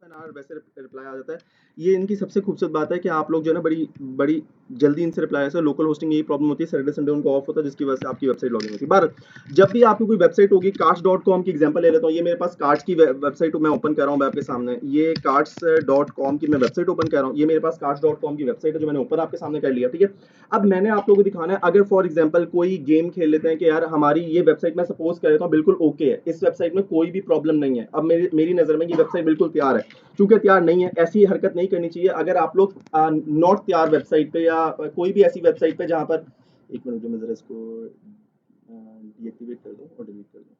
वैसे रिप्लाई आ जाता है। ये इनकी सबसे खूबसूरत बात है कि आप लोग जो है ना बड़ी बड़ी जल्दी इनसे रिप्लाई आया। लोकल होस्टिंग यही प्रॉब्लम होती है, सैटरडे संडे उनको ऑफ होता है, जिसकी वजह से आपकी वेबसाइट लॉगिन होती है। पर जब भी आपकी कोई वेबसाइट होगी, कार्ड्स.com की एग्जांपल ले लेता हूँ। ये मेरे पास कार्ड्स की वेबसाइट मैं ओपन कर रहा हूँ आपके सामने। ये कार्ड्स.com की मैं वेबसाइट ओपन कर रहा हूँ। ये मेरे पास कार्ड्स.com की वेबसाइट है जो मैंने ओपन आपके सामने कर लिया, ठीक है। अब मैंने आप लोगों को दिखाना है, अगर फॉर एग्जाम्पल कोई गेम खेल लेते हैं कि यार हमारी ये वेबसाइट मैं सपोज कर लेता हूँ बिल्कुल ओके है, इस वेबसाइट में कोई भी प्रॉब्लम नहीं है। अब मेरी मेरी नजर में ये वेबसाइट बिल्कुल तैयार है। चूंकि तैयार नहीं है, ऐसी हरकत नहीं करनी चाहिए। अगर आप लोग नॉट तैयार वेबसाइट पे या कोई भी ऐसी वेबसाइट पे जहां पर, एक मिनट, जो मैं जरा इसको डीएक्टिवेट कर दूं और डिलीट कर दूं।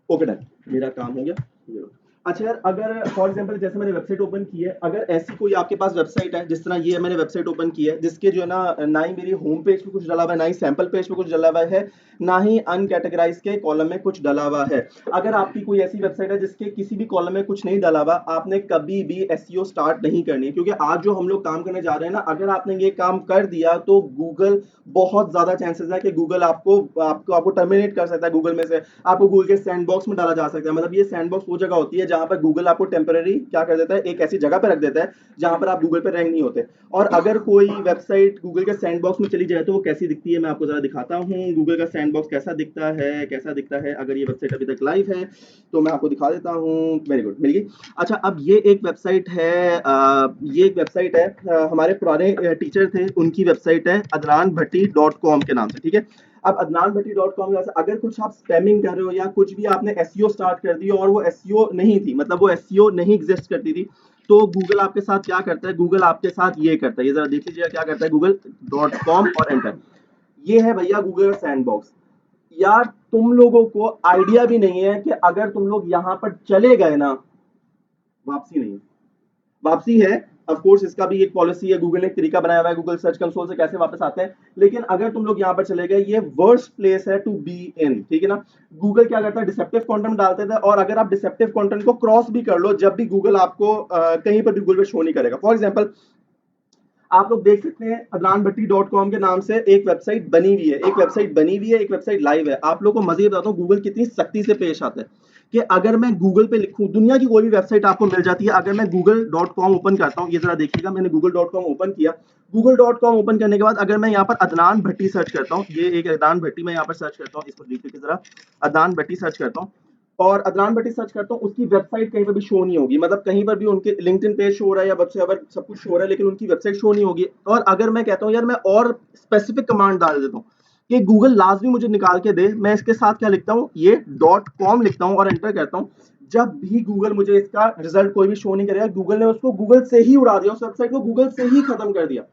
ओके डन, मेरा काम हो गया। ये लो। अच्छा यार, अगर फॉर एग्जांपल जैसे मैंने वेबसाइट ओपन की है, अगर ऐसी कोई आपके पास वेबसाइट है, जिस तरह ये मैंने वेबसाइट ओपन की है, जिसके जो है ना ही मेरी होम पेज पे कुछ डला हुआ है, ना ही सैंपल पेज पे कुछ डला हुआ है, ना ही अनकैटेगराइज के कॉलम में कुछ डला हुआ है। अगर आपकी कोई ऐसी वेबसाइट है जिसके किसी भी कॉलम में कुछ नहीं डला हुआ, आपने कभी भी एसईओ स्टार्ट नहीं करनी है। क्योंकि आज जो हम लोग काम करने जा रहे हैं ना, अगर आपने ये काम कर दिया तो गूगल, बहुत ज्यादा चांसेस है कि गूगल आपको आपको आपको टर्मिनेट कर सकता है गूगल में से। आपको गूगल के सैंडबॉक्स में डाला जा सकता है। मतलब ये सैंडबॉक्स वो जगह होती है जहां पर गूगल आपको टेम्पररी क्या कर देता है, एक ऐसी जगह पे रख देता है जहां पर आप गूगल पे रैंक नहीं होते। और अगर कोई वेबसाइट गूगल के सैंडबॉक्स में चली जाए तो वो कैसी दिखती है, मैं आपको जरा दिखाता हूँ। गूगल का सैंडबॉक्स कैसा दिखता है, कैसा दिखता है। अगर ये वेबसाइट अभी तक लाइव है तो मैं आपको दिखा देता हूँ। वेरी गुड, मिल गई। अच्छा, अब ये एक वेबसाइट है, ये एक वेबसाइट है, हमारे पुराने टीचर थे उनकी वेबसाइट है, adnanbhatti.com के नाम से, ठीक है। अब adnanbhatti.com से अगर कुछ आप स्पैमिंग कर रहे हो या कुछ भी आपने एसईओ स्टार्ट कर दी और वो एसईओ नहीं थी, मतलब वो एसईओ नहीं एग्जिस्ट करती थी, तो गूगल आपके साथ क्या करता है, गूगल आपके साथ ये करता है, ये जरा देख लीजिएगा क्या करता है गूगल डॉट कॉम और एंटर। ये है भैया गूगल का सैंडबॉक्स। यार तुम लोगों को आइडिया भी नहीं है कि अगर तुम लोग यहाँ पर चले गए ना, वापसी नहीं है। वापसी है, ऑफ कोर्स इसका भी एक पॉलिसी है, गूगल ने एक तरीका बनाया हुआ है गूगल सर्च कंसोल से कैसे वापस आते हैं। लेकिन अगर तुम लोग यहाँ पर चले गए, ये वर्स्ट प्लेस है टू बी इन, ठीक है ना। गूगल क्या करता है, डिसेप्टिव कंटेंट डालते थे, और अगर आप डिसेप्टिव कंटेंट को क्रॉस भी कर लो, जब भी गूगल आपको कहीं पर भी गूगल पे शो नहीं करेगा। फॉर एग्जाम्पल आप लोग देख सकते हैं, adnanbhatti.com के नाम से एक वेबसाइट बनी हुई है, एक वेबसाइट बनी हुई है, एक वेबसाइट लाइव है। आप लोगों को मजे बताता हूँ गूगल कितनी सख्ती से पेश आता है कि अगर मैं गूगल पे लिखूं, दुनिया की कोई भी वेबसाइट आपको मिल जाती है। अगर मैं google.com ओपन करता हूँ, ये जरा देखिएगा, मैंने google.com ओपन किया। google.com ओपन करने के बाद अगर मैं यहाँ पर अदनान भट्टी सर्च करता हूँ, ये एक अदनान भट्टी मैं यहाँ पर सर्च करता हूँ, इसको देख लीजिए जरा, अदनान भट्टी सर्च करता हूँ और अदनान भट्टी सर्च करता हूँ, उसकी वेबसाइट कहीं पर भी शो नहीं होगी। मतलब कहीं पर भी उनके लिंक्डइन पेज शो हो रहा है या व्हाट्सएवर सब कुछ शो हो रहा है, लेकिन उनकी वेबसाइट शो नहीं होगी। और अगर मैं कहता हूँ यार मैं और स्पेसिफिक कमांड डाल देता हूँ कि गूगल लाजमी मुझे निकाल के दे, मैं इसके साथ क्या लिखता हूँ, ये डॉट कॉम लिखता हूँ और एंटर करता हूँ। जब भी गूगल मुझे इसका रिजल्ट कोई भी शो नहीं करेगा, गूगल ने उसको गूगल से ही उड़ा दिया, उस वेबसाइट को गूगल से ही खत्म कर दिया।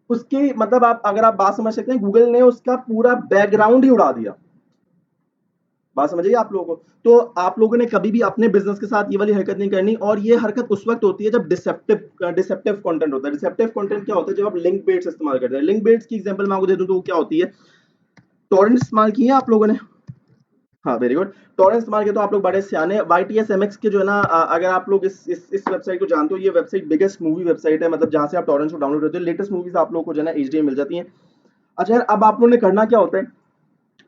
उसके मतलब आप अगर आप बात समझ सकते हैं, गूगल ने उसका पूरा बैकग्राउंड ही उड़ा दिया। बात समझिए आप लोगों को। तो आप लोगों ने कभी भी अपने बिजनेस के साथ ये वाली हरकत नहीं करनी। और ये हरकत उस वक्त होती है जब डिसेप्टिव कंटेंट होता है। डिसेप्टिव कंटेंट क्या होता है, जब आप लिंक बेट्स इस्तेमाल करते हैं। लिंक बेट्स की एग्जांपल मैं आपको दे दूं तो वो क्या होती है, टॉरेंट इस्तेमाल किए आप लोगों ने। हाँ, वेरी गुड। टॉरेंट इस्तेमाल किया तो आप लोग बड़े सियाने। YTSMX के जो है ना, अगर आप लोग इस वेबसाइट को जानते हो, ये वेबसाइट बिगेस्ट मूवी वेबसाइट है, मतलब जहां से आप टॉरेंट्स को डाउनलोड करते हो, लेटेस्ट मूवीज आप लोग को जो है ना HD मिल जाती हैं। अच्छा यार, अब आप लोगों ने करना क्या होता है,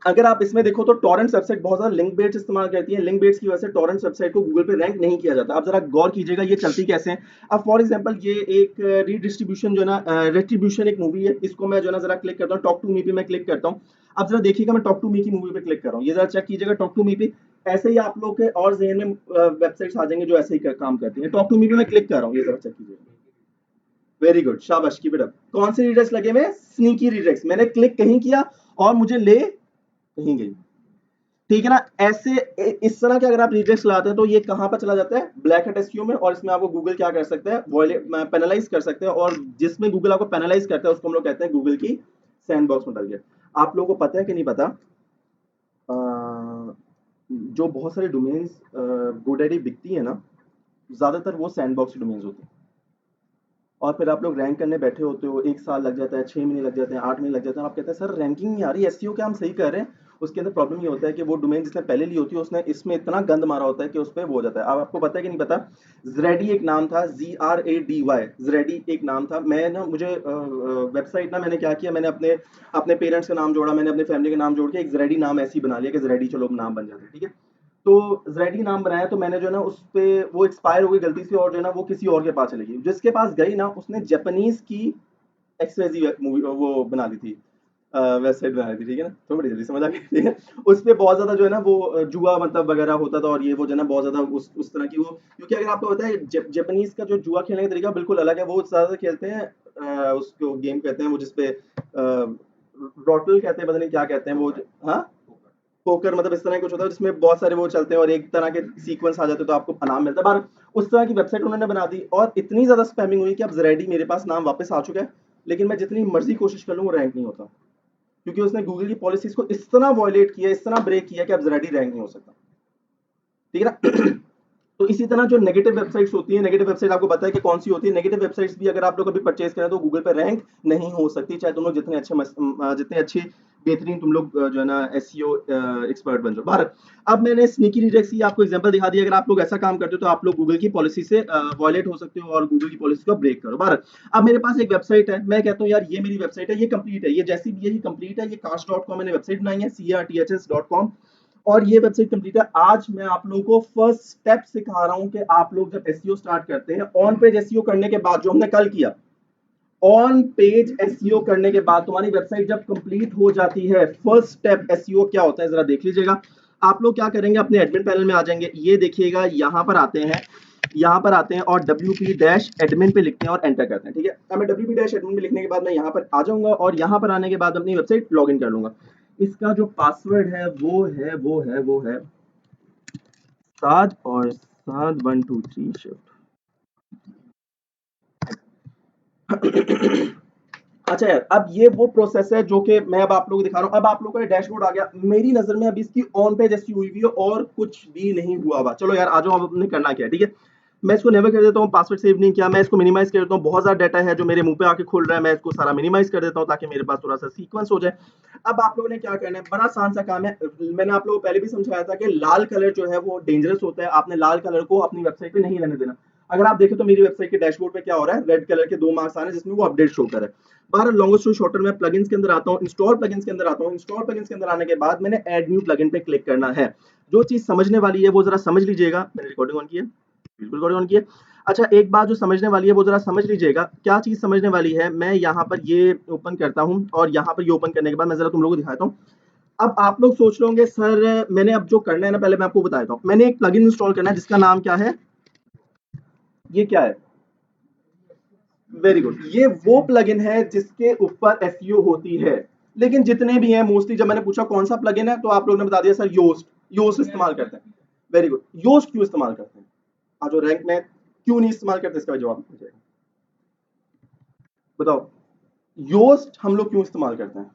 अगर आप इसमें देखो तो टॉरेंट्स वेबसाइट बहुत ज्यादा लिंक बेट्स इस्तेमाल करती है। लिंक बेट्स की वजह से टॉरेंट्स वेबसाइट को गूगल पे रैंक नहीं किया जाता। अब जरा गौर कीजिएगा ये चलती कैसे है। अब फॉर एग्जांपल ये एक रीडिस्ट्रीब्यूशन जो है ना, रेट्रीब्यूशन एक मूवी है, इसको मैं जो है ना जरा क्लिक करता हूँ, टॉक टू मी पे मैं क्लिक करता हूँ। अब जरा देखिएगा, मैं टॉक टू मी की मूवी पे क्लिक कर रहा हूँ, ये जरा चेक कीजिएगा टॉक टू मी पे। ऐसे ही आप लोग के और जहन में वेबसाइट्स आ जाएंगे जो ऐसे ही काम करती है। टॉक टू मी पे मैं क्लिक कर रहा हूँ, ये जरा चेक कीजिएगा। वेरी गुड, शाबाश, कीप इट अप। कौन से रीडर्स लगे हुए, स्नीकी रीडर्स। मैंने क्लिक कहीं किया और मुझे ले कहीं गई, ठीक है ना। ऐसे इस तरह के अगर आप रिजेक्ट्स लाते हैं तो ये कहां पर चला जाता है, ब्लैक हैट एसईओ में। और इसमें आपको गूगल क्या कर सकता है, वॉयलेट पेनलाइज कर सकते हैं। और जिसमें गूगल आपको पेनलाइज करता है उसको हम लोग कहते हैं गूगल की सैंडबॉक्स में टारगेट। आप लोगों को पता है कि नहीं पता, जो बहुत सारे डोमेन्स गोडैडी बिकती है ना, ज्यादातर वो सैंडबॉक्स डोमेन्स होते हैं। और फिर आप लोग रैंक करने बैठे होते हो, 1 साल लग जाता है, 6 महीने लग जाते हैं, 8 महीने लग जाते हैं, आप कहते हैं सर रैंकिंग नहीं आ रही, एसईओ क्या हम सही कर रहे हैं। उसके अंदर प्रॉब्लम ये होता है कि वो डोमेन जिसने पहले ली होती है उसने इसमें इतना गंद मारा होता है कि उस पे वो हो जाता है। अब आपको पता है कि नहीं पता, ज़रेडी एक नाम था, ZRADY, ज़रेडी एक नाम था। मैं ना मुझे वेबसाइट ना मैंने क्या किया, मैंने अपने अपने पेरेंट्स का नाम जोड़ा, मैंने अपने फैमिली का नाम जोड़ के एक ज़रेडी नाम ऐसे ही बना लिया कि ज़रेडी चलो नाम बन जाता है, ठीक है। तो ज़रेडी नाम बनाया तो मैंने जो है ना उस पे वो एक्सपायर हो गई गलती से, और जो है ना वो किसी और के पास चली गई। जिसके पास गई ना उसने जापानीज़ की एक्सवाईज़ी मूवी वो बना दी थी, वेबसाइट बनाई थी, ठीक है ना? तो बड़ी जल्दी समझ आ गई, ठीक है? उसपे बहुत ज़्यादा जो है ना वो जुआ मतलब वगैरह होता था, और ये वो जो है ना बहुत ज़्यादा उस तरह की वो, क्योंकि अगर आपको पता है जापानीज़ का जो जुआ खेलने का तरीका बिल्कुल अलग है। वो ज़्यादा खेलते हैं उसको गेम कहते हैं वो जिसपे रोटल कहते हैं, पता नहीं क्या कहते हैं वो, हाँ? पोकर मतलब इस तरह का कुछ होता है जिसमें बहुत सारे वो चलते हैं और एक तरह के सीक्वेंस आ जाते हैं तो आपको इनाम मिलता है। पर उस तरह की वेबसाइट उन्होंने बना दी और इतनी ज़्यादा स्पैमिंग हुई कि अब ज़रेडी मेरे पास नाम वापस आ चुका है, लेकिन मैं जितनी मर्ज़ी कोशिश कर लूँ वो रैंक नहीं होता। क्योंकि उसने गूगल की पॉलिसीज़ को इस तरह वॉयलेट किया, इस तरह ब्रेक किया कि अब ज़रेडी रैंक नहीं हो सकता। ठीक है ना? तो इसी तरह जो नेगेटिव वेबसाइट्स होती हैं, नेगेटिव वेबसाइट आपको पता है कि कौन सी होती है। नेगेटिव वेबसाइट्स भी अगर आप लोग कभी परचेज करें तो गूगल पे रैंक नहीं हो सकती, चाहे तुम लोग जितने जितने अच्छे बेहतरीन तुम लोग जो है ना एसईओ एक्सपर्ट बन जाओ। भारत, अब मैंने स्नीकी रिजेक्ट्स की आपको एग्जांपल दिखा दिया। अगर आप लोग ऐसा काम करते हो तो आप लोग गूगल की पॉलिसी से वॉयलेट हो सकते हो और गूगल की पॉलिसी को ब्रेक करो। भारत, अब मेरे पास एक वेबसाइट है, मैं कहता हूँ यार ये मेरी वेबसाइट है, ये कंप्लीट है, ये जैसी भी है ये कंप्लीट है, ये cast.com मैंने वेबसाइट बनाई है, carths.com, और ये वेबसाइट कंप्लीट है। आज मैं आप लोगों को फर्स्ट स्टेप सिखा रहा हूं कि आप लोग जब एसईओ स्टार्ट करते हैं, ऑन पेज एसईओ करने के बाद जो हमने कल किया, ऑन पेज एसईओ करने के बाद तुम्हारी वेबसाइट जब कंप्लीट हो जाती है, फर्स्ट स्टेप एसईओ क्या होता है जरा देख लीजिएगा। आप लोग क्या करेंगे, अपने एडमिन पैनल में आ जाएंगे, ये देखिएगा यहाँ पर आते हैं, यहाँ पर आते हैं और wp-admin पे लिखते हैं और एंटर करते हैं, ठीक है। अब मैं wp-admin पे लिखने के बाद मैं यहाँ पर आ जाऊंगा और यहाँ पर आने के बाद अपनी वेबसाइट लॉग इन कर लूंगा। इसका जो पासवर्ड है वो है साद और साद 123 शिफ्ट। अच्छा यार, अब ये वो प्रोसेस है जो कि मैं अब आप लोगों को दिखा रहा हूँ। अब आप लोगों का डैशबोर्ड आ गया मेरी नजर में, अब इसकी ऑन पेज ऐसी हुई हुई है और कुछ भी नहीं हुआ हुआ। चलो यार आ जाओ, अब अपने करना क्या है, ठीक है। मैं इसको नेवर कर देता हूँ, पासवर्ड सेव नहीं किया, मैं इसको मिनिमाइज कर देता हूँ। बहुत सारा डाटा है जो मेरे मुंह पे आके खुल रहा है, मैं इसको सारा मिनिमाइज कर देता हूँ ताकि मेरे पास थोड़ा सा सीक्वेंस हो जाए। अब आप लोगों ने क्या करना है, बड़ा आसान सा काम है। मैंने आप लोगों को पहले भी समझाया था कि लाल कलर जो है वो डेंजरस होता है, आपने लाल कलर को अपनी वेबसाइट पे नहीं रहने देना। अगर आप देखें तो मेरी वेबसाइट के डैशबोर्ड पे क्या हो रहा है, रेड कलर के 2 मार्क्स आ रहे हैं जिसमें वो अपडेट शो कर रहा है। बाहर लॉन्गर स्टोरी शॉर्टर में प्लगइन्स के अंदर आता हूँ, इंस्टॉल प्लगइन्स के अंदर आता हूँ। इंस्टॉल प्लगइन्स के अंदर आने के बाद मैंने ऐड न्यू प्लगइन पे क्लिक करना है। जो चीज समझने वाली है वो जरा समझ लीजिएगा। मैंने रिकॉर्डिंग ऑन की है, बिल्कुल रिकॉर्डिंग ऑन की है। अच्छा, एक बात जो समझने वाली है वो जरा समझ लीजिएगा। क्या चीज समझने वाली है, मैं यहाँ पर ये ओपन करता हूँ और यहाँ पर ये ओपन करने के बाद मैं जरा तुम लोगों को दिखाता हूँ। अब आप लोग सोच रहे होंगे सर मैंने अब जो करना है ना, पहले मैं आपको बताता हूँ। मैंने एक प्लगइन इंस्टॉल करना है जिसका नाम क्या है, ये क्या है, वेरी गुड, ये वो प्लगइन है जिसके ऊपर एसईओ होती है। लेकिन जितने भी हैं मोस्टली, जब मैंने पूछा कौन सा प्लगइन है तो आप लोगों ने बता दिया सर योस्ट। योस्ट इस्तेमाल करते हैं, वेरी गुड। योस्ट क्यों इस्तेमाल करते हैं, आज जो रैंक में क्यों नहीं इस्तेमाल करते, इसका जवाब दीजिएगा, बताओ। योस्ट हम लोग क्यों इस्तेमाल करते हैं,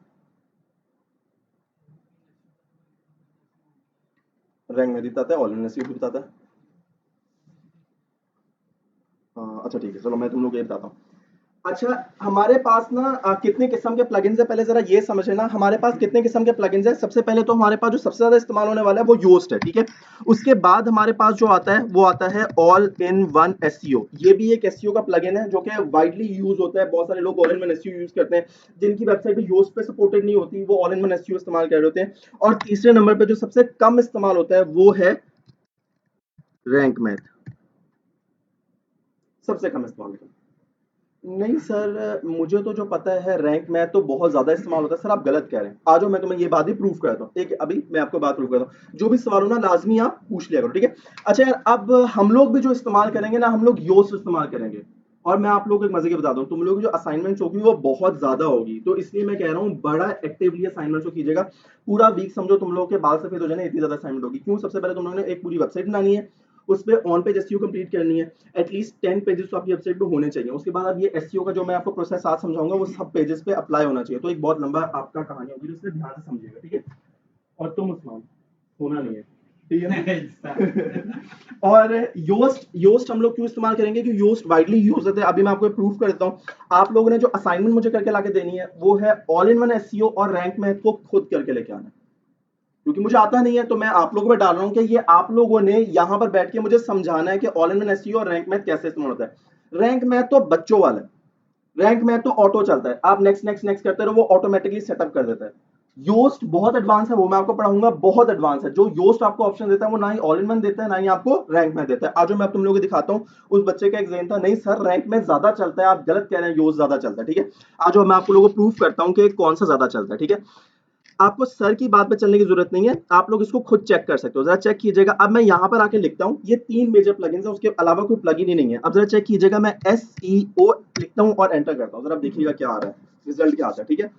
रैंक में बताता है, ऑल इन एसईओ भी बताता है। अच्छा ठीक है, चलो मैं तुम लोग को ये बताता हूँ। अच्छा, हमारे पास ना कितने किस्म के प्लगइन्स है, पहले जरा ये समझ लेना हमारे पास कितने किस्म के प्लगइन्स है। सबसे पहले तो हमारे पास जो सबसे ज्यादा इस्तेमाल होने वाला है वो योस्ट है, ठीक है। उसके बाद हमारे पास जो आता है वो आता है ऑल इन वन एसईओ। ये भी एक एसईओ का प्लगइन है जो कि वाइडली यूज होता है। बहुत सारे लोग all in one SEO use करते हैं, जिनकी वेबसाइट भी योस्ट पे सपोर्टेड नहीं होती, वो ऑल इन वन एसईओ इस्तेमाल कर रहे होते हैं। और तीसरे नंबर पे जो सबसे कम इस्तेमाल होता है वो है रैंक मैथ, सबसे कम इस्तेमाल होता है। नहीं सर, मुझे तो जो पता है रैंक में तो बहुत ज्यादा इस्तेमाल होता है। सर आप गलत कह रहे हैं, आ जाओ मैं तुम्हें ये बात ही प्रूफ करता हूँ। एक अभी मैं आपको बात प्रूफ करता हूँ, जो भी सवाल हो ना लाजमी आप पूछ लिया करो, ठीक है। अच्छा यार, अब हम लोग भी जो इस्तेमाल करेंगे ना, हम लोग योस्ट इस्तेमाल करेंगे। और मैं आप लोगों को एक मजे की बता दूं, तुम लोग की जो असाइनमेंट्स होगी वो बहुत ज्यादा होगी, तो इसलिए मैं कह रहा हूँ बड़ा एक्टिवली असाइनमेंट्स को कीजिएगा। पूरा वीक समझो तुम लोगों के बाल सफेद हो जाने, इतनी ज्यादा असाइनमेंट होगी। क्यों, सबसे पहले तुम लोगों ने एक पूरी वेबसाइट बनानी है, उस पे ऑन पेज एसईओ कंप्लीट करनी है। एटलीस्ट 10 पेजेस तो आपकी वेबसाइट पे होने चाहिए। उसके बाद अब ये एसईओ का जो मैं आपको प्रोसेस आज समझाऊंगा वो सब पेजेस पे अप्लाई होना चाहिए। तो एक बहुत लंबा आपका कहानी होगी, इसलिए ध्यान से समझिएगा, ठीक है। और तुम उस्मान होना नहीं है, ठीक है ना? और योस्ट, योस्ट हम लोग क्यों इस्तेमाल करेंगे कि योस्ट वाइडली यूज होता है। अभी मैं आपको प्रूफ कर देता हूँ। आप लोगों ने जो असाइनमेंट मुझे करके लाके देनी है वो है ऑल इन वन एसईओ और रैंक मैथ को खुद करके लेके आना है। क्योंकि मुझे आता नहीं है, तो मैं आप लोगों पे डाल रहा हूँ कि ये आप लोगों ने यहाँ पर बैठ के मुझे समझाना है कि ऑल इन वन एसईओ और रैंक मैथ कैसे इस्तेमाल होता है। रैंक मैथ तो बच्चों वाला है, रैंक मैथ तो ऑटो चलता है, आप नेक्स्ट नेक्स्ट नेक्स्ट करते रहो, वो ऑटोमेटिकली सेटअप कर देता है। योस्ट बहुत एडवांस है, वो मैं आपको पढ़ाऊंगा, बहुत एडवांस है। जो योस्ट आपको ऑप्शन देता है वो ना ही ऑल इन वन देता है, ना ही आपको रैंक मैथ देता है। आज मैं तुम लोगों को दिखाता हूँ, उस बच्चे का एग्जाम था, नहीं सर रैंक मैथ ज्यादा चलता है, आप गलत कह रहे हैं, योस्ट ज्यादा चलता है। ठीक है, आज मैं आपको लोगों को प्रूफ करता हूँ कि कौन सा ज्यादा चलता है। ठीक है, आपको सर की बात पे चलने की जरूरत नहीं है, आप लोग इसको खुद चेक कर सकते हो, जरा चेक कीजिएगा। अब मैं यहाँ पर आके लिखता हूँ, ये 3 मेजर प्लगइन्स हैं, उसके अलावा कोई प्लगइन ही नहीं है। अब जरा चेक कीजिएगा, मैं SEO लिखता हूँ और एंटर करता हूँ, जरा देखिएगा क्या आ रहा है, रिजल्ट क्या आता है। ठीक है,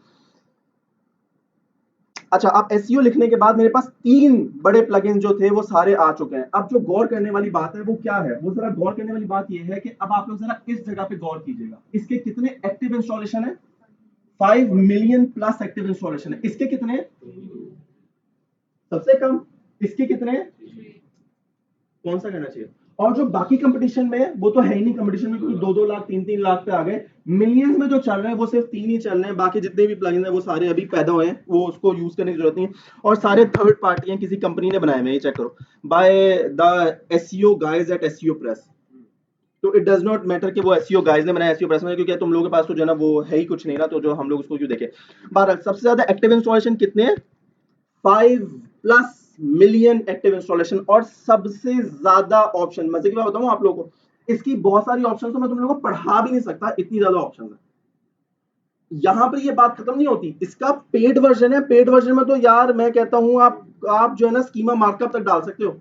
अच्छा, अब SEO लिखने के बाद मेरे पास 3 बड़े प्लगइन जो थे वो सारे आ चुके हैं। अब जो गौर करने वाली बात है वो क्या है, वो जरा गौर करने वाली बात ये है कि अब आप लोग जरा इस जगह पे गौर कीजिएगा, इसके कितने एक्टिव इंस्टॉलेशन है, 5 मिलियन प्लस एक्टिव इंस्टॉलेशन है। इसके कितने, सबसे कम, इसके कितने, कौन सा करना चाहिए। और जो बाकी कंपटीशन में है वो तो है ही नहीं कंपटीशन में, क्योंकि 2-2 लाख 3-3 लाख पे आ गए। मिलियंस में जो चल रहे हैं वो सिर्फ 3 ही चल रहे हैं, बाकी जितने भी प्लगइन है वो सारे अभी पैदा हुए हैं, वो उसको यूज करने की जरूरत नहीं है, और सारे थर्ड पार्टी हैं, किसी कंपनी ने बनाए हुए, ये चेक करो, by the SEO guys at SEO press. तो इट डज नॉट मैटर कि वो एसईओ गाइज ने बनाया, एसईओ प्रेस में, क्योंकि तुम लोगों के पास तो जो है ना वो है ही कुछ नहीं ना, तो जो हम लोग उसको क्यों देखें। बहरहाल सबसे ज्यादा एक्टिव इंस्टॉलेशन कितने हैं, 5 प्लस मिलियन एक्टिव इंस्टॉलेशन, और सबसे ज्यादा ऑप्शन, मजे की बात बताऊं आप लोगों को, इसकी बहुत सारी ऑप्शन तो मैं तुम लोगों को पढ़ा भी नहीं सकता, इतनी ज्यादा ऑप्शन है। यहां पर ये बात खत्म नहीं होती, इसका पेड वर्जन है, पेड वर्जन में तो यार मैं कहता हूं आप जो है ना स्कीमा मार्कअप तक डाल सकते हो।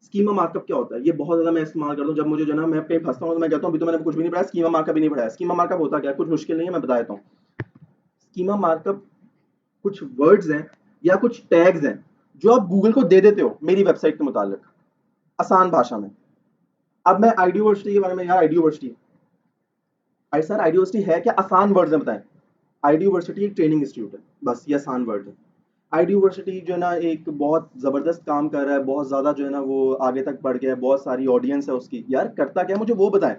स्कीमा मार्कअप क्या होता है, ये बहुत ज्यादा मैं इस्तेमाल करता हूँ जब मुझे जो है ना मैं पे फंसता हूँ, तो मैं कहता हूँ अभी तो मैंने कुछ भी नहीं पढ़ाया, स्कीमा मार्कअप भी नहीं पढ़ाया। स्कीमा मार्कअप होता क्या है, कुछ मुश्किल नहीं है, मैं बता देता हूँ। स्कीमा मार्कअप कुछ वर्ड्स हैं या कुछ टैग्स हैं जो आप गूगल को दे देते हो मेरी वेबसाइट के मुताबिक आसान भाषा में। अब मैं आईडी यूनिवर्सिटी के बारे में, यार ID university, sir ID university है क्या, आसान वर्ड्स में बताएं। आईडी यूनिवर्सिटी एक ट्रेनिंग इंस्टीट्यूट है, बस ये आसान वर्ड है। आईडी यूनिवर्सिटी जो है ना एक बहुत जबरदस्त काम कर रहा है, बहुत ज्यादा जो है ना वो आगे तक बढ़ गया है, बहुत सारी ऑडियंस है उसकी, यार करता क्या है मुझे वो बताएं।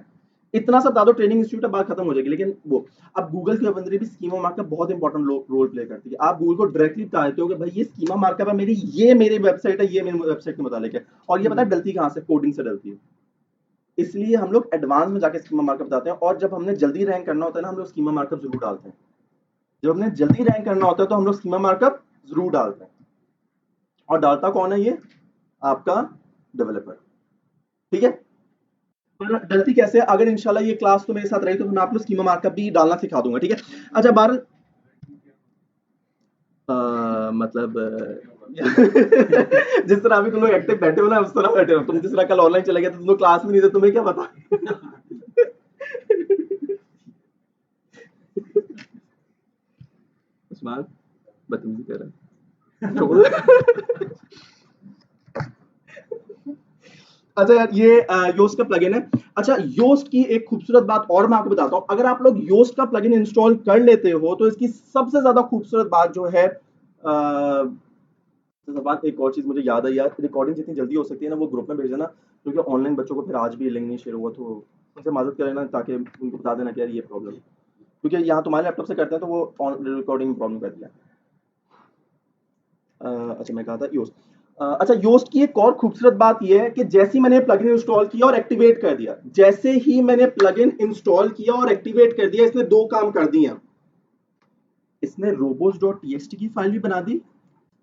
इतना सब बता दो, ट्रेनिंग इंस्टीट्यूट है, बात खत्म हो जाएगी। लेकिन वो, अब गूगल की वेबनरी भी स्कीमा मार्कअप बहुत इंपॉर्टेंट रोल प्ले करती है। आप गूगल को डायरेक्टली बता देते हो कि भाई ये स्कीमा मार्कअप है मेरी, ये मेरी वेबसाइट है, ये मेरी वेबसाइट के मुताबिक है, और ये पता है डलती कहाँ से, कोडिंग से डलती है। इसलिए हम लोग एडवांस में जाके स्कीमा मार्कअप बताते हैं, और जब हमने जल्दी रैंक करना होता है ना हम लोग स्कीमा मार्कअप जरूर डालते हैं। जब हमने जल्दी रैंक करना होता है तो हम लोग स्कीमा मार्कअप जरूर डालते हैं। और डालता कौन है, ये आपका डेवलपर। ठीक है, पर डलती कैसे है, अगर इंशाल्लाह ये क्लास तो मेरे साथ रही तो मैं आप लोग स्कीमा मार्कअप भी डालना सिखा दूंगा। ठीक है, अच्छा बार मतलब जिस तरह अभी तुम लोग एक्टिव बैठे हो ना उस तरह बैठे हो, तुम जिस तरह कल ऑनलाइन चले गए तो तुम लोग क्लास में नहीं थे, तुम्हें क्या पता। उस्मान बदतमीजी कर रहा है। अच्छा यार, ये योस्ट का प्लगइन है। अच्छा, योस्ट की एक खूबसूरत बात और मैं आपको बताता हूँ, अगर आप लोग योस्ट का प्लगइन इंस्टॉल कर लेते हो तो इसकी सबसे ज्यादा खूबसूरत बात जो है, बात एक और चीज मुझे याद आई यार, रिकॉर्डिंग जितनी जल्दी हो सकती है ना वो ग्रुप में भेज देना, क्योंकि ऑनलाइन बच्चों को फिर आज भी लिंक नहीं शेयर हुआ, तो उनसे मदद कर लेना ताकि उनको बता देना कि यार ये प्रॉब्लम है, क्योंकि यहाँ तुम्हारे लैपटॉप से करते हैं तो वो रिकॉर्डिंग में प्रॉब्लम कर दिया। अच्छा मैं कहा था योस्ट। अच्छा, योस्ट की एक और खूबसूरत बात यह है कि जैसे ही मैंने प्लगइन इंस्टॉल किया और एक्टिवेट कर दिया, जैसे ही मैंने प्लगइन इंस्टॉल किया और एक्टिवेट कर दिया, इसने 2 काम कर दिए। इसने robots.txt की फाइल भी बना दी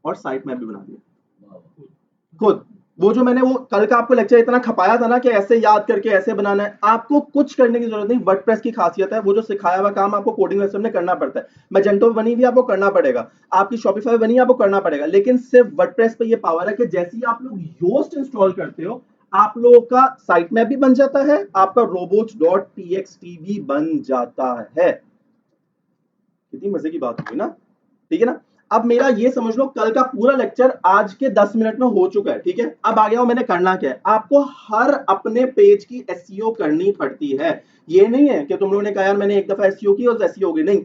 और साइट मैप भी बना दिया खुद। वो जो मैंने वो कल का आपको लेक्चर इतना खपाया था ना कि ऐसे याद करके ऐसे बनाना है, आपको कुछ करने की जरूरत नहीं। वर्डप्रेस की खासियत है, वो जो सिखाया हुआ काम आपको कोडिंग वेबसाइट में करना पड़ता है। मैजेंटो बनी हुई आपको करना पड़ेगा, आपकी शॉपिफाई बनी है आपको करना पड़ेगा, लेकिन सिर्फ वर्डप्रेस पे ये पावर है कि जैसे ही आप लोग योस्ट इंस्टॉल करते हो आप लोगों का साइट मैप भी बन जाता है, आपका robots.txt भी बन जाता है। कितनी मजे की बात हुई ना, ठीक है ना। अब मेरा ये समझ लो कल का पूरा लेक्चर आज के 10 मिनट में हो चुका है। ठीक है, अब आ गया हूं मैंने करना क्या है, आपको हर अपने पेज की एसईओ करनी पड़ती है। ये नहीं है कि तुम लोगों ने कहा यार मैंने एक दफा एसईओ की और एसईओ हो गई, नहीं।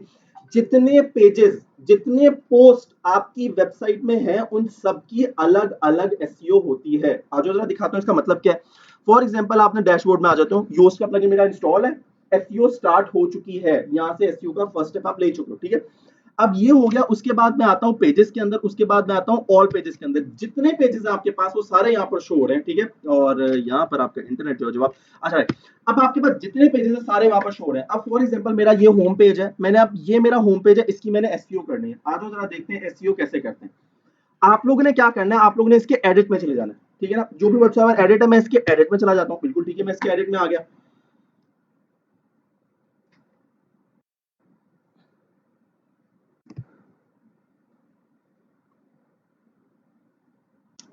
जितने पेजेस, जितने पोस्ट आपकी वेबसाइट में है उन सबकी अलग अलग एसईओ होती है। आज जरा दिखाता हूं इसका मतलब क्या है। फॉर एग्जांपल आपने डैशबोर्ड में आ जाते हो, योस्ट का प्लगइन मेरा इंस्टॉल है, एसईओ स्टार्ट हो चुकी है, यहां से एसईओ का फर्स्ट स्टेप आप ले चुके हो। ठीक है, अब ये हो गया, उसके बाद मैं आता हूँ पेजेस के अंदर, उसके बाद मैं आता हूँ ऑल पेजेस के अंदर। जितने पेजेस आपके पास वो सारे यहाँ पर शो हो रहे हैं, ठीक है। और यहाँ पर आपका इंटरनेट जो जवाब, अच्छा है, अब आपके पास जितने पेजेस है सारे वहां पर शो हो रहे हैं। अब फॉर एग्जांपल मेरा ये होम पेज है, मैंने अब ये मेरा होम पेज है, इसकी मैंने एसईओ करनी है। आ जाओ जरा देखते हैं एसईओ कैसे करते हैं। आप लोगों ने क्या करना है, आप लोगों ने इसके एडिट में चले जाना है, ठीक है ना। जो भी व्हाट्सएप एडिट है, मैं इसके एडिट में चला जाता हूँ, बिल्कुल ठीक है, मैं इसके एडिट में आ गया।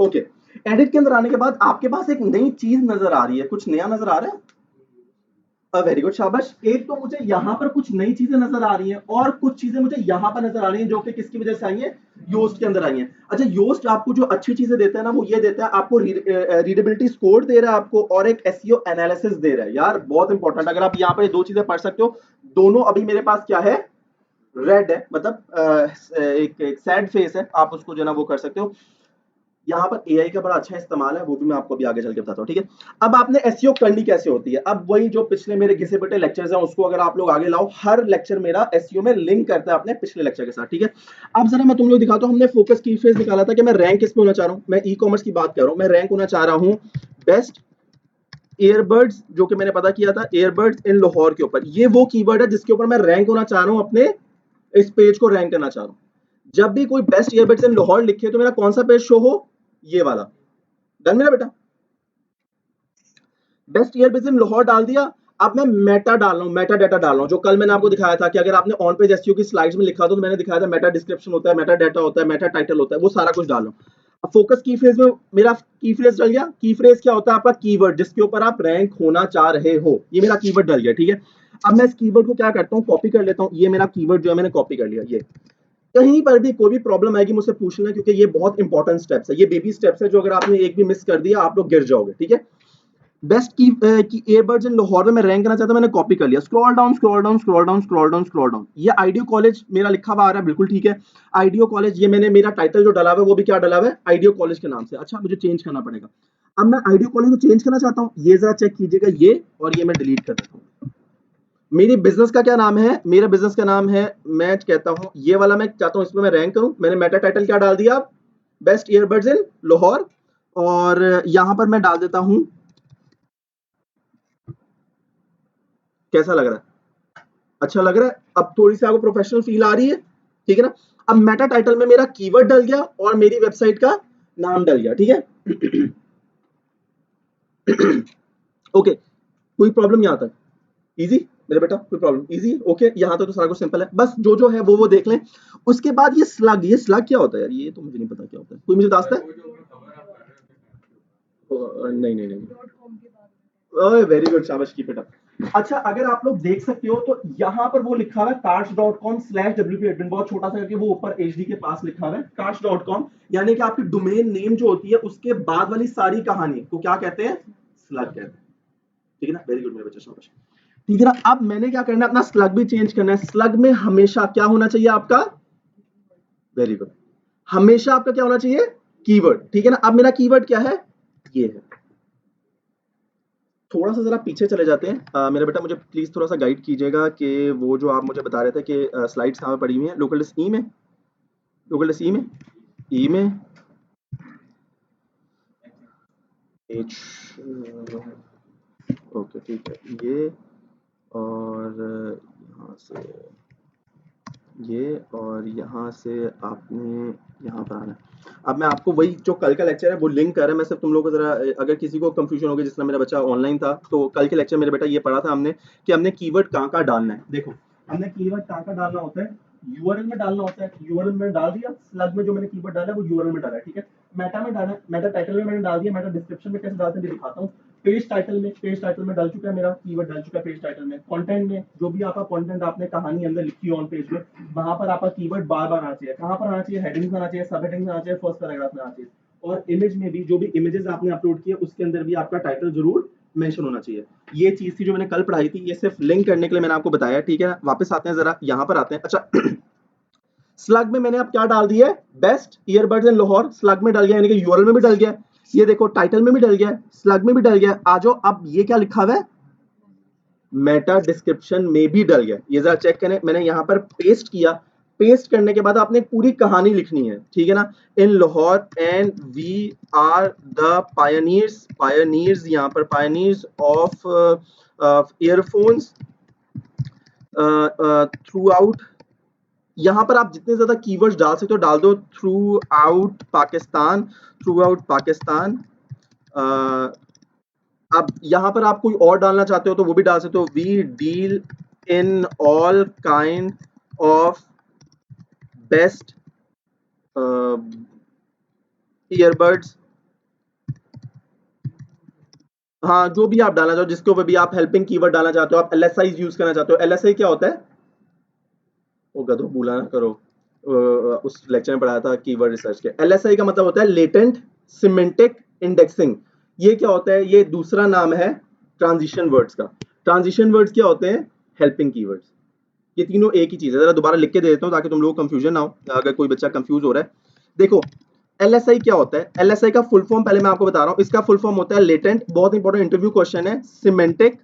ओके, एडिट के अंदर आने के बाद आपके पास एक नई चीज नजर आ रही है, कुछ नया नजर आ रहा है। वेरी गुड, शाबाश। एक तो मुझे यहाँ पर कुछ नई चीजें नजर आ रही हैं, और कुछ चीजें मुझे यहाँ पर नजर आ रही हैं, जो कि किसकी वजह से आई है, योस्ट के अंदर आई हैं। अच्छा, योस्ट आपको जो अच्छी चीजें देता है ना, वो ये देता है आपको रीडेबिलिटी स्कोर दे रहा है आपको, और एक एसईओ एनालिसिस दे रहा है। यार बहुत इंपॉर्टेंट, अगर आप यहाँ पर दो चीजें पढ़ सकते हो, दोनों अभी मेरे पास क्या है, रेड है, मतलब एक सैड फेस है, आप उसको जो है ना वो कर सकते हो। यहाँ पर एआई का बड़ा अच्छा इस्तेमाल है, वो भी मैं आपको अभी आगे चल के बताता हूँ, ठीक है। अब आपने एसईओ करनी कैसे होती है, अब वही जो पिछले मेरे घिसे पिटे लेक्चर्स हैं, उसको अगर आप लोग आगे लाओ, हर लेक्चर मेरा एसईओ में लिंक करता है अपने पिछले लेक्चर के साथ, ठीक है। अब जरा मैं तुम लोग दिखाता हूँ, हमने फोकस की फेज निकाला था कि मैं रैंक किस पे होना चाह रहा हूँ, मैं ई कॉमर्स की बात कर रहा हूँ, मैं रैंक होना चाह रहा हूँ बेस्ट ईयरबड्स, जो कि मैंने पता किया था ईयरबड्स इन लाहौर के ऊपर। ये वो कीवर्ड है जिसके ऊपर मैं रैंक होना चाह रहा हूँ, अपने इस पेज को रैंक करना चाह रहा हूँ। जब भी कोई बेस्ट ईयरबड्स इन लाहौर लिखे तो मेरा कौन सा पेज शो हो, ये वाला। डन मेरा बेटा, बेस्ट ईयरबड्स इन लाहौर डाल दिया। अब मैं मेटा डाल रहा हूँ, मेटा डाटा डाल रहा हूँ, जो कल मैंने आपको दिखाया था कि अगर आपने ऑन पेज एसईओ की स्लाइड्स में लिखा तो मैंने दिखाया था मेटा डिस्क्रिप्शन होता है, मेटा डाटा होता है, मेटा टाइटल होता है, वो सारा कुछ डाल रहा हूँ। अब फोकस की फ्रेज में मेरा की फ्रेज डल गया। की फ्रेज क्या होता है, आपका कीवर्ड जिसके ऊपर आप रैंक होना चाह रहे हो, ये मेरा कीवर्ड डल गया, ठीक है। अब मैं इस कीवर्ड को क्या करता हूँ, कॉपी कर लेता हूँ। ये मेरा कीवर्ड जो है मैंने कॉपी कर लिया। ये कहीं पर भी कोई भी प्रॉब्लम आएगी मुझसे पूछना, क्योंकि ये बहुत इंपॉर्टेंट स्टेप्स है, ये बेबी स्टेप्स है, जो अगर आपने एक भी मिस कर दिया आप लोग गिर जाओगे, ठीक है। बेस्ट की ईयरबड्स इन लाहौर में मैं रैंक करना चाहता, मैंने कॉपी कर लिया। Scroll down scroll down scroll down scroll down scroll down, ये आईडियो कॉलेज मेरा लिखा हुआ आ रहा है, बिल्कुल ठीक है। आईडियो कॉलेज, ये मैंने मेरा टाइटल जो डाला हुआ है वो भी क्या डाला हुआ है, आईडियो कॉलेज के नाम से। अच्छा, मुझे चेंज करना पड़ेगा। अब मैं आईडियो कॉलेज को चेंज करना चाहता हूँ, ये जरा चेक कीजिएगा, ये और ये मैं डिलीट कर देता हूँ। मेरी बिजनेस का क्या नाम है, मेरा बिजनेस का नाम है, मैं कहता हूँ ये वाला मैं चाहता हूँ इसमें मैं रैंक करूँ। मैंने मेटा टाइटल क्या डाल दिया, बेस्ट ईयरबड्स इन लाहौर, और यहां पर मैं डाल देता हूं, कैसा लग रहा है, अच्छा लग रहा है। अब थोड़ी सी आपको प्रोफेशनल फील आ रही है, ठीक है ना। अब मेटा टाइटल में मेरा कीवर्ड डल गया और मेरी वेबसाइट का नाम डल गया, ठीक है। ओके, कोई प्रॉब्लम यहां तक, इजी मेरे बेटा, कोई प्रॉब्लम, इजी, ओके, यहां तक तो सारा कुछ सिंपल है। बस जो जो है वो देख लें। उसके बाद ये स्लग, ये स्लग क्या होता है यार, ये तो मुझे नहीं पता क्या होता है, कोई मुझे बताता है। नहीं नहीं नहीं, वेरी गुड, शाबाश, कीप इट अप। अच्छा, अगर आप लोग देख सकते हो तो यहाँ पर वो लिखा हुआ है कार्ड्स.com/wp-admin, बहुत छोटा सा करके वो ऊपर एचडी के पास लिखा हुआ है कार्ड्स.com, यानी कि आपकी डोमेन नेम जो होती है उसके बाद वाली सारी कहानी को क्या कहते हैं, स्लग कहते हैं, ठीक है ना। वेरी गुड मेरे बच्चे, शाबाश, ठीक है ना। अब मैंने क्या करना है, अपना स्लग भी चेंज करना है। स्लग में हमेशा क्या होना चाहिए आपका, वेरी गुड, हमेशा आपका क्या होना चाहिए, कीवर्ड, ठीक है ना। अब मेरा कीवर्ड क्या है, ये है। थोड़ा सा जरा पीछे चले जाते हैं, मेरा बेटा मुझे प्लीज थोड़ा सा गाइड कीजिएगा कि वो जो आप मुझे बता रहे थे कि स्लाइड्स कहाँ पे पड़ी हुई हैं, लोकल डिस्क ई में, लोकल डिस्क ई में एच, ओके ठीक है, ये और यहाँ से ये, और यहाँ से आपने यहाँ पर आना है। अब मैं आपको वही जो कल का लेक्चर है वो लिंक कर रहा है, मैं सिर्फ तुम लोगों को जरा, अगर किसी को कंफ्यूजन होगी, जिस तरह मेरा बच्चा ऑनलाइन था, तो कल के लेक्चर मेरे बेटा ये पढ़ा था हमने कि हमने कीवर्ड कहाँ कहाँ डालना है। देखो, हमने कीवर्ड कहाँ कहाँ डालना होता है, यूआरएल में डालना होता है, यूआरएल में डाल दिया। स्लग में जो मैंने कीवर्ड डाला है वो यूआरएल में डाला है, ठीक है। मेटा में डाला, मेटा टाइटल में मैंने डाल दिया, मेटा डिस्क्रिप्शन में कैसे डालते हैं दिखाता हूँ। पेज टाइटल में डाल चुका है, मेरा कीवर्ड डाल चुका है पेज टाइटल में। कंटेंट में जो भी आपका कंटेंट आपने कहानी अंदर लिखी है ऑन पेज में, वहां पर आपका कीवर्ड बार बार आना चाहिए। कहां पर आना चाहिए, हेडिंग में आना चाहिए, सब हेडिंग में आना चाहिए, फर्स्ट पैराग्राफ में आना चाहिए। और इमेज में भी जो भी इमेजेस आपने अपलोड किए उसके अंदर भी आपका टाइटल जरूर मेंशन होना चाहिए। ये चीज थी जो मैंने कल पढ़ाई थी, ये सिर्फ लिंक करने के लिए मैंने आपको बताया, ठीक है। वापस आते हैं, जरा यहाँ पर आते हैं। अच्छा, स्लग में मैंने अब क्या डाल दिया है, बेस्ट ईयरबड्स इन लाहौर, स्लग में डल गया, यानी कि यूआरएल में भी डल गया, ये देखो टाइटल में भी डल गया, स्लग में भी डल गया। आ जाओ, अब ये क्या लिखा हुआ है, मेटा डिस्क्रिप्शन में भी डल गया, ये जरा चेक करें। मैंने यहाँ पर पेस्ट किया, पेस्ट करने के बाद आपने एक पूरी कहानी लिखनी है, ठीक है ना। In Lahore and we are the pioneers यहाँ पर pioneers of earphones throughout. यहाँ पर आप जितने ज्यादा कीवर्ड्स डाल सकते हो डाल दो, थ्रू आउट पाकिस्तान। अब यहाँ पर आप कोई और डालना चाहते हो तो वो भी डाल सकते हो, we deal in all kind of best earbuds. हाँ, जो भी आप डालना चाहो, जिसके ऊपर भी आप हेल्पिंग कीवर्ड डालना चाहते हो, आप LSI यूज करना चाहते हो। LSI क्या होता है? वो गधो भूला ना करो, उस लेक्चर में पढ़ाया था कीवर्ड रिसर्च के। LSI का मतलब होता है लेटेंट सिमेंटिक इंडेक्सिंग। ये क्या होता है? ये दूसरा नाम है ट्रांजिशन वर्ड्स का। ट्रांजिशन वर्ड्स क्या होते हैं? Helping keywords. ये तीनों एक ही चीज है। जरा दोबारा लिख के दे देता हूँ ताकि तुम लोगों को कंफ्यूजन ना हो, अगर कोई बच्चा कंफ्यूज हो रहा है। देखो, LSI क्या होता है? LSI का फुल फॉर्म पहले मैं आपको बता रहा हूँ। इसका फुल फॉर्म होता है लेटेंट, बहुत इंपॉर्टेंट इंटरव्यू क्वेश्चन है, सिमेंटिक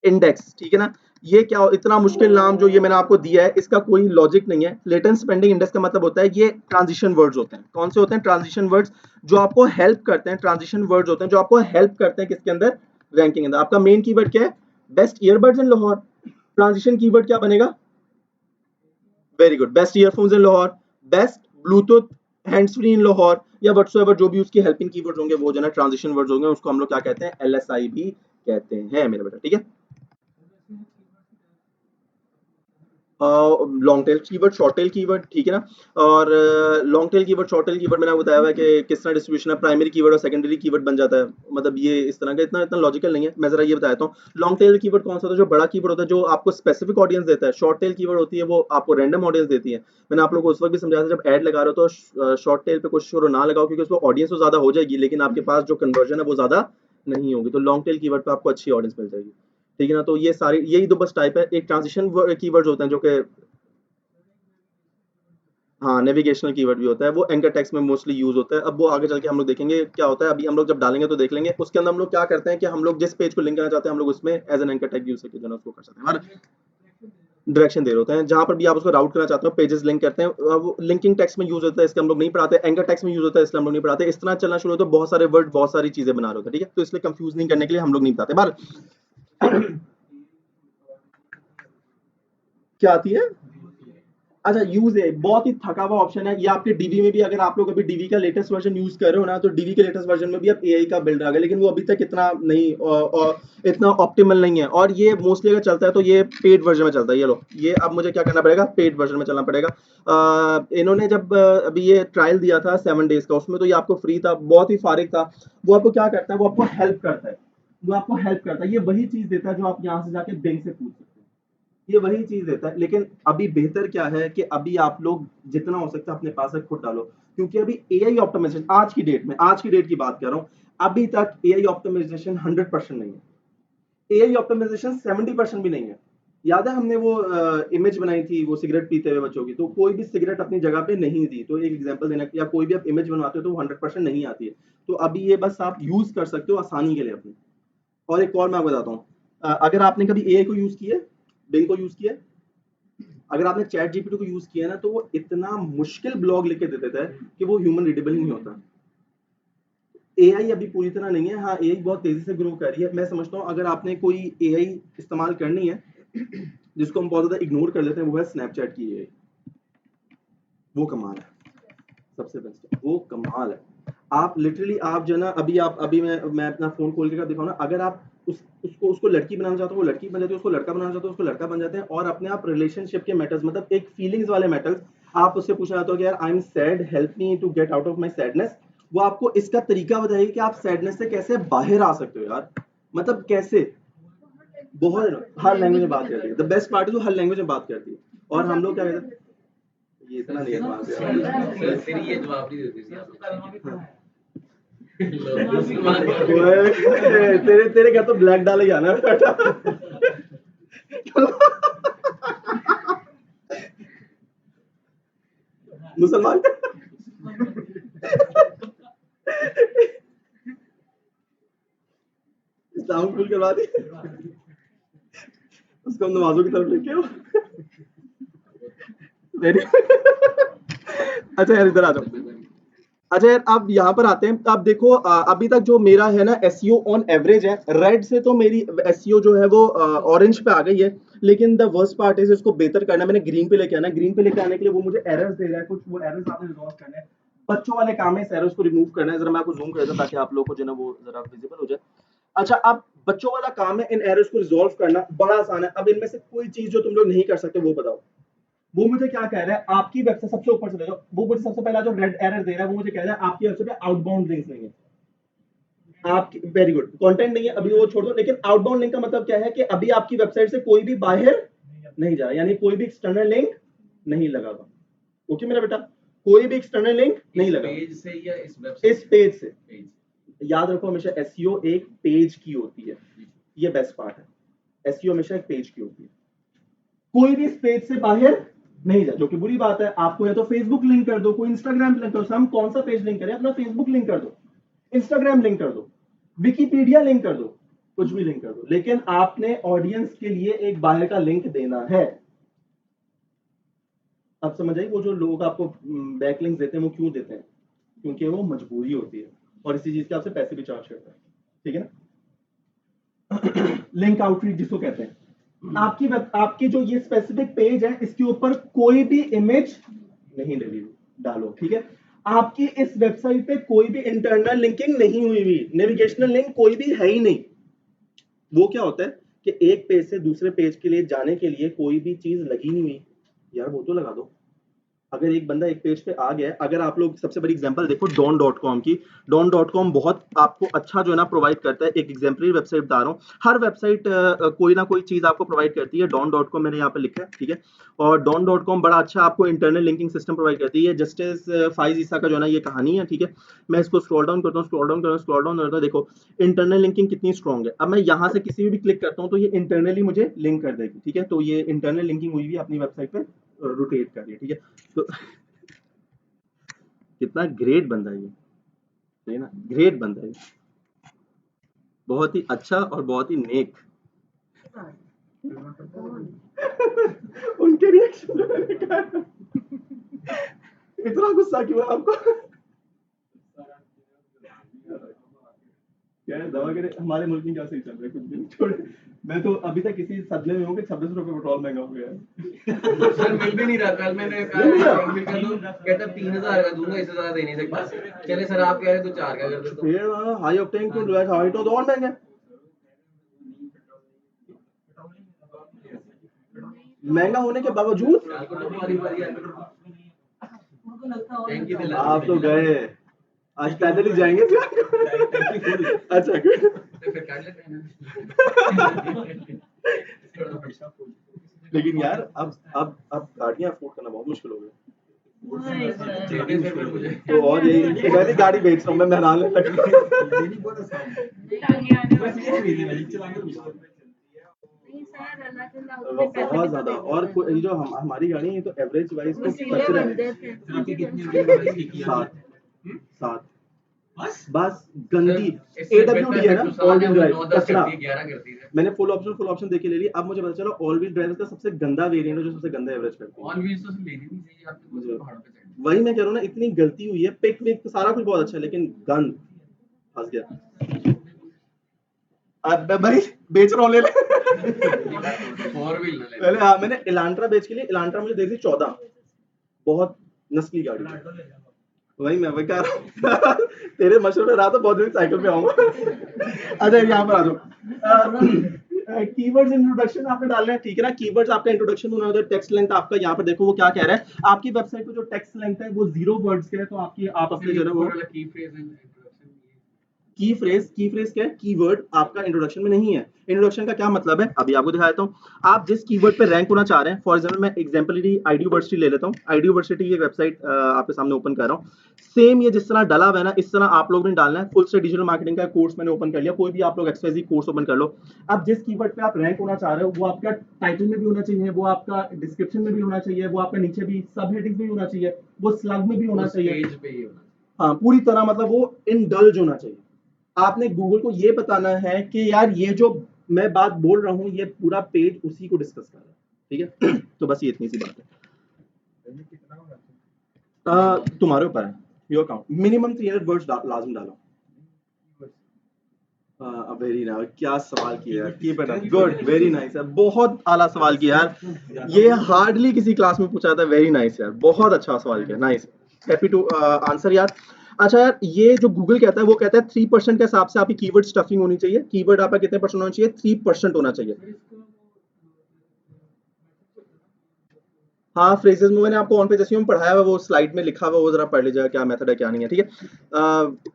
इंडेक्स, ठीक है ना। ये क्या, इतना मुश्किल नाम जो ये मैंने आपको दिया है, इसका कोई लॉजिक नहीं है। लेटेंट स्पेंडिंग इंडेक्स का मतलब होता है, ये ट्रांजिशन वर्ड्स होते हैं। कौन से होते हैं? ट्रांजिशन वर्ड्स जो आपको हेल्प करते हैं। ट्रांजिशन वर्ड्स होते हैं जो आपको हेल्प करते हैं किसके अंदर? रैंकिंग अंदर। आपका मेन कीवर्ड क्या है? बेस्ट ईयरबड्स इन लाहौर। ट्रांजिशन कीवर्ड क्या बनेगा? Very good, best earphones in Lahore, best Bluetooth hands free in Lahore, या व्हाटसोएवर जो भी उसकी हेल्पिंग कीवर्ड्स होंगे वो जो है ट्रांजिशन वर्ड्स होंगे, उसको हम लोग क्या कहते हैं? LSI भी कहते हैं मेरे बेटा, ठीक है। Long tail keyword, short tail keyword, ठीक है ना। और long tail keyword, short tail keyword मैंने आपको बताया हुआ है कि किस तरह डिस्ट्रीब्यूशन है। प्राइमरी कीवर्ड और सेकेंडरी कीवर्ड बन जाता है, मतलब ये इस तरह का, इतना इतना लॉजिकल नहीं है। मैं जरा ये बताता हूँ। लॉन्ग टेल कीवर्ड कौन सा होता है? जो बड़ा कीवर्ड होता है, जो आपको स्पेसिफिक ऑडियंस देता है। शॉर्ट टेल कीवर्ड होती है वो आपको रैंडम ऑडियंस देती है। मैंने आप लोगों को उस वक्त भी समझाया था, जब ऐड लगा रहे हो तो शॉर्ट टेल पे कोशिश करो ना लगाओ, क्योंकि उसमें ऑडियंस तो ज्यादा हो जाएगी लेकिन आपके पास जो कन्वर्जन है वो ज्यादा नहीं होगी। तो लॉन्ग टेल कीवर्ड पे आपको अच्छी ऑडियंस मिल जाएगी, ठीक है ना। तो ये सारी, यही दो बस टाइप है। एक ट्रांजिशन कीवर्ड्स होते हैं जो कि, हाँ, नेविगेशनल कीवर्ड भी होता है, वो एंकर टेक्स्ट में मोस्टली यूज होता है। अब वो आगे चल के हम लोग देखेंगे क्या होता है, अभी हम लोग जब डालेंगे तो देख लेंगे। उसके अंदर हम लोग क्या करते हैं कि हम लोग जिस पेज को लिंक करना चाहते हैं, हम लोग उसमें as an anchor tag use करके जो है उसको कर सकते हैं। हमारा डायरेक्शन दे रहे होते हैं, जहां पर भी आप उसको राउट करना चाहते हो, पेजेस लिंक करते हैं। वो लिंकिंग टेक्स्ट में यूज होता है, इसके हम लोग नहीं पढ़ाते। एंकर टेक्स्ट में यूज होता है, इसलिए हम लोग नहीं पढ़ाते। इस तरह चलना शुरू हो तो बहुत सारे वर्ड, बहुत सारी चीजें बना रहे होते हैं, ठीक है। तो इसलिए कंफ्यूज नहीं करने के लिए हम लोग नहीं बताते। बार क्या आती है? अच्छा, यूज है, बहुत ही थका हुआ ऑप्शन है ये आपके डीवी में भी। अगर आप लोग अभी डीवी का लेटेस्ट वर्जन यूज कर रहे हो ना, तो डीवी के लेटेस्ट वर्जन में भी अब एआई का बिल्ड आ गया, लेकिन वो अभी तक इतना नहीं इतना ऑप्टिमल नहीं है। और ये मोस्टली अगर चलता है तो ये पेड वर्जन में चलता है। ये लो, ये अब मुझे क्या करना पड़ेगा? पेड वर्जन में चलना पड़ेगा। इन्होंने जब अभी ये ट्रायल दिया था 7 days का, उसमें तो ये आपको फ्री था, बहुत ही फारिग था। वो आपको क्या करता है? वो आपको हेल्प करता है, वो आपको हेल्प करता है। ये वही चीज देता है जो आप यहाँ से जाके बैंक से पूछ सकते हैं, ये वही चीज देता है। लेकिन अभी बेहतर क्या है कि अभी आप लोग जितना हो सकता है अपने पास से खुद डालो, क्योंकि अभी एआई ऑप्टिमाइजेशन आज की डेट में, आज की डेट की बात कर रहा हूँ, अभी तक एआई ऑप्टिमाइजेशन 100% नहीं है। एआई ऑप्टिमाइजेशन 70% भी नहीं है। याद है हमने वो इमेज बनाई थी वो सिगरेट पीते हुए बच्चों की, तो कोई भी सिगरेट अपनी जगह पे नहीं थी। तो एक एग्जांपल देना, या कोई भी आप इमेज बनवाते हो तो वो 100% नहीं आती है। तो अभी ये बस आप यूज कर सकते हो आसानी के लिए अपनी। और एक और मैं आपको बताता हूँ, अगर आपने कभी एआई को यूज किया, बिंग को यूज किया, अगर आपने चैट जीपीटी को यूज किया ना, तो वो इतना मुश्किल ब्लॉग लिख के दे देता है कि वो ह्यूमन रीडेबल ही नहीं होता। एआई अभी पूरी तरह नहीं है। हाँ, एआई बहुत तेजी से ग्रो कर रही है। मैं समझता हूँ अगर आपने कोई एआई इस्तेमाल करनी है, जिसको हम बहुत ज्यादा इग्नोर कर लेते हैं, वो है स्नैपचैट की एआई। वो कमाल है, सबसे बेस्ट, वो कमाल है। आप लिटरली, आप जो है ना, अभी आप, अभी मैं अपना फोन खोल के दिखाऊँ ना, अगर आप उसको लड़की बनाना चाहते हो वो लड़की बन जाती है, उसको लड़का बनाना चाहते हो उसको लड़का बन जाते हैं। और अपने आप रिलेशनशिप के मैटर्स, मतलब एक फीलिंग्स वाले मैटर्स, आप उससे पूछना चाहते हो कि यार I am sad, help me to get out of my sadness, वो आपको इसका तरीका बताएगी कि आप सैडनेस से कैसे बाहर आ सकते हो यार। मतलब कैसे, बहुत हर लैंग्वेज में बात करती है। द बेस्ट पार्ट इज वो हर लैंग्वेज में बात करती है। और हम लोग क्या कहते हैं, ये इतना नहीं एडवांस है। फिर ये जवाब नहीं देती थी आप। ओए, तेरे तेरे घर तो ब्लैक डाल ही आना बेटा। मुसलमान इस्लाम कबूल करवा दी, उसको हम नमाजों की तरफ लेके आओ। वेरी अच्छा यार इधर आ जाओ। अच्छा यार अब यहाँ पर आते हैं। अब देखो अभी तक जो मेरा है ना एसईओ ऑन एवरेज है, रेड से तो मेरी एसईओ जो है वो ऑरेंज पे आ गई है, लेकिन द वर्स्ट पार्ट इज इसको बेहतर करना है। मैंने ग्रीन पे लेके आना है। ग्रीन पे लेके आने के लिए वो मुझे एरर्स दे रहा है कुछ, वो एरर्स आपने रिजॉल्व करने हैं। बच्चों वाले काम है, इस एरर्स को रिमूव करना है। जरा मैं आपको जूम कर देता हूं ताकि आप लोगों को जो है ना वो जरा विजिबल हो जाए। अच्छा अब बच्चों वाला काम है इन एरर्स को रिजॉल्व करना, बड़ा आसान है। अब इनमें से कोई चीज जो तुम लोग नहीं कर सकते वो बताओ। वो मुझे क्या कह रहा है, आपकी वेबसाइट सबसे ऊपर चले जाओ। वो मुझे सबसे पहला जो रेड एरर दे रहा है वो मुझे कह रहा है आपकी वेबसाइट पे आउटबाउंड लिंक्स नहीं है। आपकी वेरी गुड कंटेंट नहीं है, अभी वो छोड़ दो। लेकिन आउटबाउंड लिंक का मतलब क्या है कि अभी आपकी वेबसाइट से कोई भी बाहर नहीं जा रहा, यानी कोई भी एक्सटर्नल लिंक नहीं लगा हुआ। ओके मेरा बेटा, कोई भी एक्सटर्नल लिंक नहीं लगा पेज से या इस वेबसाइट इस पेज से। पेज याद रखो हमेशा एसईओ एक पेज की होती है, ये बेस्ट पार्ट है। एसईओ हमेशा एक पेज की होती है, कोई भी इस पेज से बाहर नहीं जा, जो कि बुरी बात है। आपको या तो फेसबुक लिंक कर दो, कोई इंस्टाग्राम लिंक कर दो। हम कौन सा पेज लिंक करें, अपना फेसबुक लिंक कर दो, इंस्टाग्राम लिंक कर दो, विकिपीडिया लिंक कर दो, कुछ भी लिंक कर दो, लेकिन आपने ऑडियंस के लिए एक बाहर का लिंक देना है। अब समझ आई वो जो लोग आपको बैक लिंक देते हैं वो क्यों देते हैं, क्योंकि वो मजबूरी होती है और इसी चीज के आपसे पैसे भी चार्ज करते हैं। ठीक है ना, लिंक आउटरीच जिसको कहते हैं। आपकी जो ये स्पेसिफिक पेज है इसके ऊपर कोई भी इमेज नहीं डली हुई, डालो। ठीक है, आपकी इस वेबसाइट पे कोई भी इंटरनल लिंकिंग नहीं हुई हुई, नेविगेशनल लिंक कोई भी है ही नहीं। वो क्या होता है कि एक पेज से दूसरे पेज के लिए जाने के लिए कोई भी चीज लगी नहीं हुई, यार वो तो लगा दो। अगर एक बंदा एक पेज पे आ गया है, अगर आप लोग सबसे बड़ी एग्जांपल देखो don.com की, don.com बहुत आपको अच्छा जो है ना प्रोवाइड करता है। एक एग्जाम्पलरी वेबसाइट बता रहा हूँ, हर वेबसाइट कोई ना कोई चीज आपको प्रोवाइड करती है। don.com मैंने यहाँ पे लिखा है, ठीक है। और don.com बड़ा अच्छा आपको इंटरनल लिंकिंग सिस्टम प्रोवाइड करती है। जस्टिस फाइज ईसा का जो है ना ये कहानी है, ठीक है। मैं इसको स्क्रॉल डाउन करता हूँ, स्क्रॉल डाउन करता हूँ, स्क्रॉल डाउन करता हूँ, देखो इंटरनल लिंकिंग कितनी स्ट्रॉन्ग है। अब मैं यहाँ से किसी भी क्लिक करता हूँ तो ये इंटरनली मुझे लिंक कर देगी, ठीक है। तो ये इंटरनल लिंकिंग हुई हुई अपनी वेबसाइट पे रोटेट कर रही है, ठीक है। तो कितना ग्रेट बंदा है ये, सही है ना, ग्रेट बंदा है, बहुत ही अच्छा और बहुत ही नेक। उनके रिएक्शन जो मैंने कहा, इतना गुस्सा क्यों है आपको? क्या है दवा के हमारे मुल्क में क्या सही चल रहा है, कुछ भी नहीं छोड़े। मैं तो अभी तक किसी सदमे में हूँ कि 26 रुपए पेट्रोल महंगा हो गया है। सर मिल भी नहीं रहा। कल मैंने कहा मिल कर दो, कहता 3000 का दूंगा, इससे ज्यादा दे नहीं सकता। चले सर आप कह रहे तो 4 का कर देता हूं। फिर हाई ऑक्टेन क्यों डुएट हाई तो और महंगा है। महंगा होने के बावजूद थैंक यू दिला आप तो गए, आज पैदल ही जाएंगे। अच्छा good। तो फिर काट लेते हैं ना। लेकिन यार अब गाड़ियां अफोर्ड करना बहुत मुश्किल हो गया। तो और यही मैं भी गाड़ी बेच रहा हूँ, मैं हैरान बहुत ज्यादा। और ये जो हमारी गाड़ी है ये तो एवरेज वाइज तो कचरा है। सात बस गंदी AWD है ना, ऑल व्हील ड्राइव कचरा। मैंने फुल ऑप्शन देके ले ली। अब मुझे पता चला ऑल व्हील ड्राइव का सबसे गंदा वेरिएंट है जो सबसे गंदा एवरेज करती है। ऑन व्हील्स तो लेनी नहीं चाहिए आपको, पहाड़ों पे चढ़ने। वही मैं कह रहा हूँ ना, इतनी गलती हुई है। पिक विक सारा कुछ बहुत अच्छा है लेकिन गंद फंस गया। अब भाई बेच रहा हूँ, ले ले। फोर व्हील ना ले। पहले हाँ मैंने इलांट्रा बेच के लिए, इलांट्रा मुझे दे दी 14, बहुत नस्ली गाड़ी है। वही मैं कह रहा हूँ। तेरे मशवरे रहा तो बहुत दिन साइकिल पे आऊंगा। अच्छा यहाँ पर आ जाओ। कीवर्ड्स इंट्रोडक्शन आपने डालना है, ठीक है ना। कीवर्ड्स आपका इंट्रोडक्शन होना है। टेक्स्ट लेंथ आपका यहाँ पर देखो वो क्या कह रहा है, आपकी वेबसाइट पे जो टेक्स्ट लेंथ है वो 0 वर्ड्स के है। तो आपकी आप अपने जो है वो की फ्रेज एंड इंट्रोडक्शन की फ्रेज क्या है, कीवर्ड आपका इंट्रोडक्शन में नहीं है। इंट्रोडक्शन का क्या मतलब है, अभी आपको दिखा देता हूँ। आप जिस कीवर्ड पे रैंक होना चाह रहे हैं, फॉर एग्जांपल मैं एग्जांपलली आईडी यूनिवर्सिटी ले लेता हूँ। आईडी यूनिवर्सिटी की वेबसाइट आपके सामने ओपन कर रहा हूँ। सेम ये जिस तरह डला हुआ है ना, इस तरह आप लोग ने डालना है। फुल स्टैक डिजिटल मार्केटिंग का कोर्स मैंने ओपन कर लिया, कोई भी आप लोग एक्सवाइजी कोर्स ओपन कर लो। अब जिस कीवर्ड पे आप रैंक होना चाह रहे हो वो आपका टाइटल में भी होना चाहिए, वो आपका डिस्क्रिप्शन में भी होना चाहिए, वो आपका नीचे भी सब हेडिंग में भी होना चाहिए, वो स्लग में भी होना चाहिए। पेज पे ही होना। हाँ पूरी तरह, मतलब वो इनडल्ज होना चाहिए। आपने गूगल को ये बताना है कि यार ये जो मैं बात बोल रहा हूँ ये पूरा पेज उसी को डिस्कस कर रहा है, ठीक है। तो बस ये इतनी सी बात है। तुम्हारे ऊपर है, योर अकाउंट। मिनिमम 300 वर्ड्स लाजमी डालो। वेरी नाइस, क्या सवाल किया यार, keep it up, good, very nice यार, बहुत आला सवाल किया यार, ये हार्डली किसी क्लास में पूछा था। वेरी नाइस यार, बहुत अच्छा सवाल किया, नाइस, हैप्पी टू आंसर यार। अच्छा यार, ये जो गूगल कहता है वो कहता है 3% के हिसाब से आपकी कीवर्ड स्टफिंग होनी चाहिए। कीवर्ड आपका कितने परसेंट होना चाहिए? 3% होना चाहिए। हाँ, फ्रेजेस में मैंने आपको ऑन पेज एसईओ में पढ़ाया हुआ, वो स्लाइड में लिखा हुआ, वो जरा पढ़ लीजिएगा क्या मेथड है क्या नहीं है, ठीक है।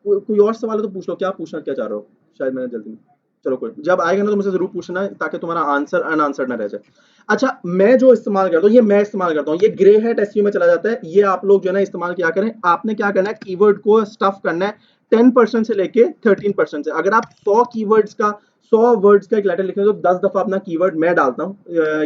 कोई और सवाल है तो पूछ लो, क्या पूछना क्या चाह रहे हो? शायद मैंने जल्दी, चलो कोई, जब आएगा ना तो मुझसे जरूर पूछना ताकि तुम्हारा आंसर अनआंसर्ड ना रह जाए। अच्छा, मैं जो इस्तेमाल करता हूँ, ये मैं इस्तेमाल करता हूँ, ये ग्रे हैट एसईओ में चला जाता है। ये आप लोग जो है ना इस्तेमाल क्या करें, आपने क्या करना है, कीवर्ड को स्टफ करना है 10% से लेके 13% से। अगर आप 100 वर्ड्स का एक लेटर लिखें तो 10 दफा अपना कीवर्ड मैं डालता हूँ,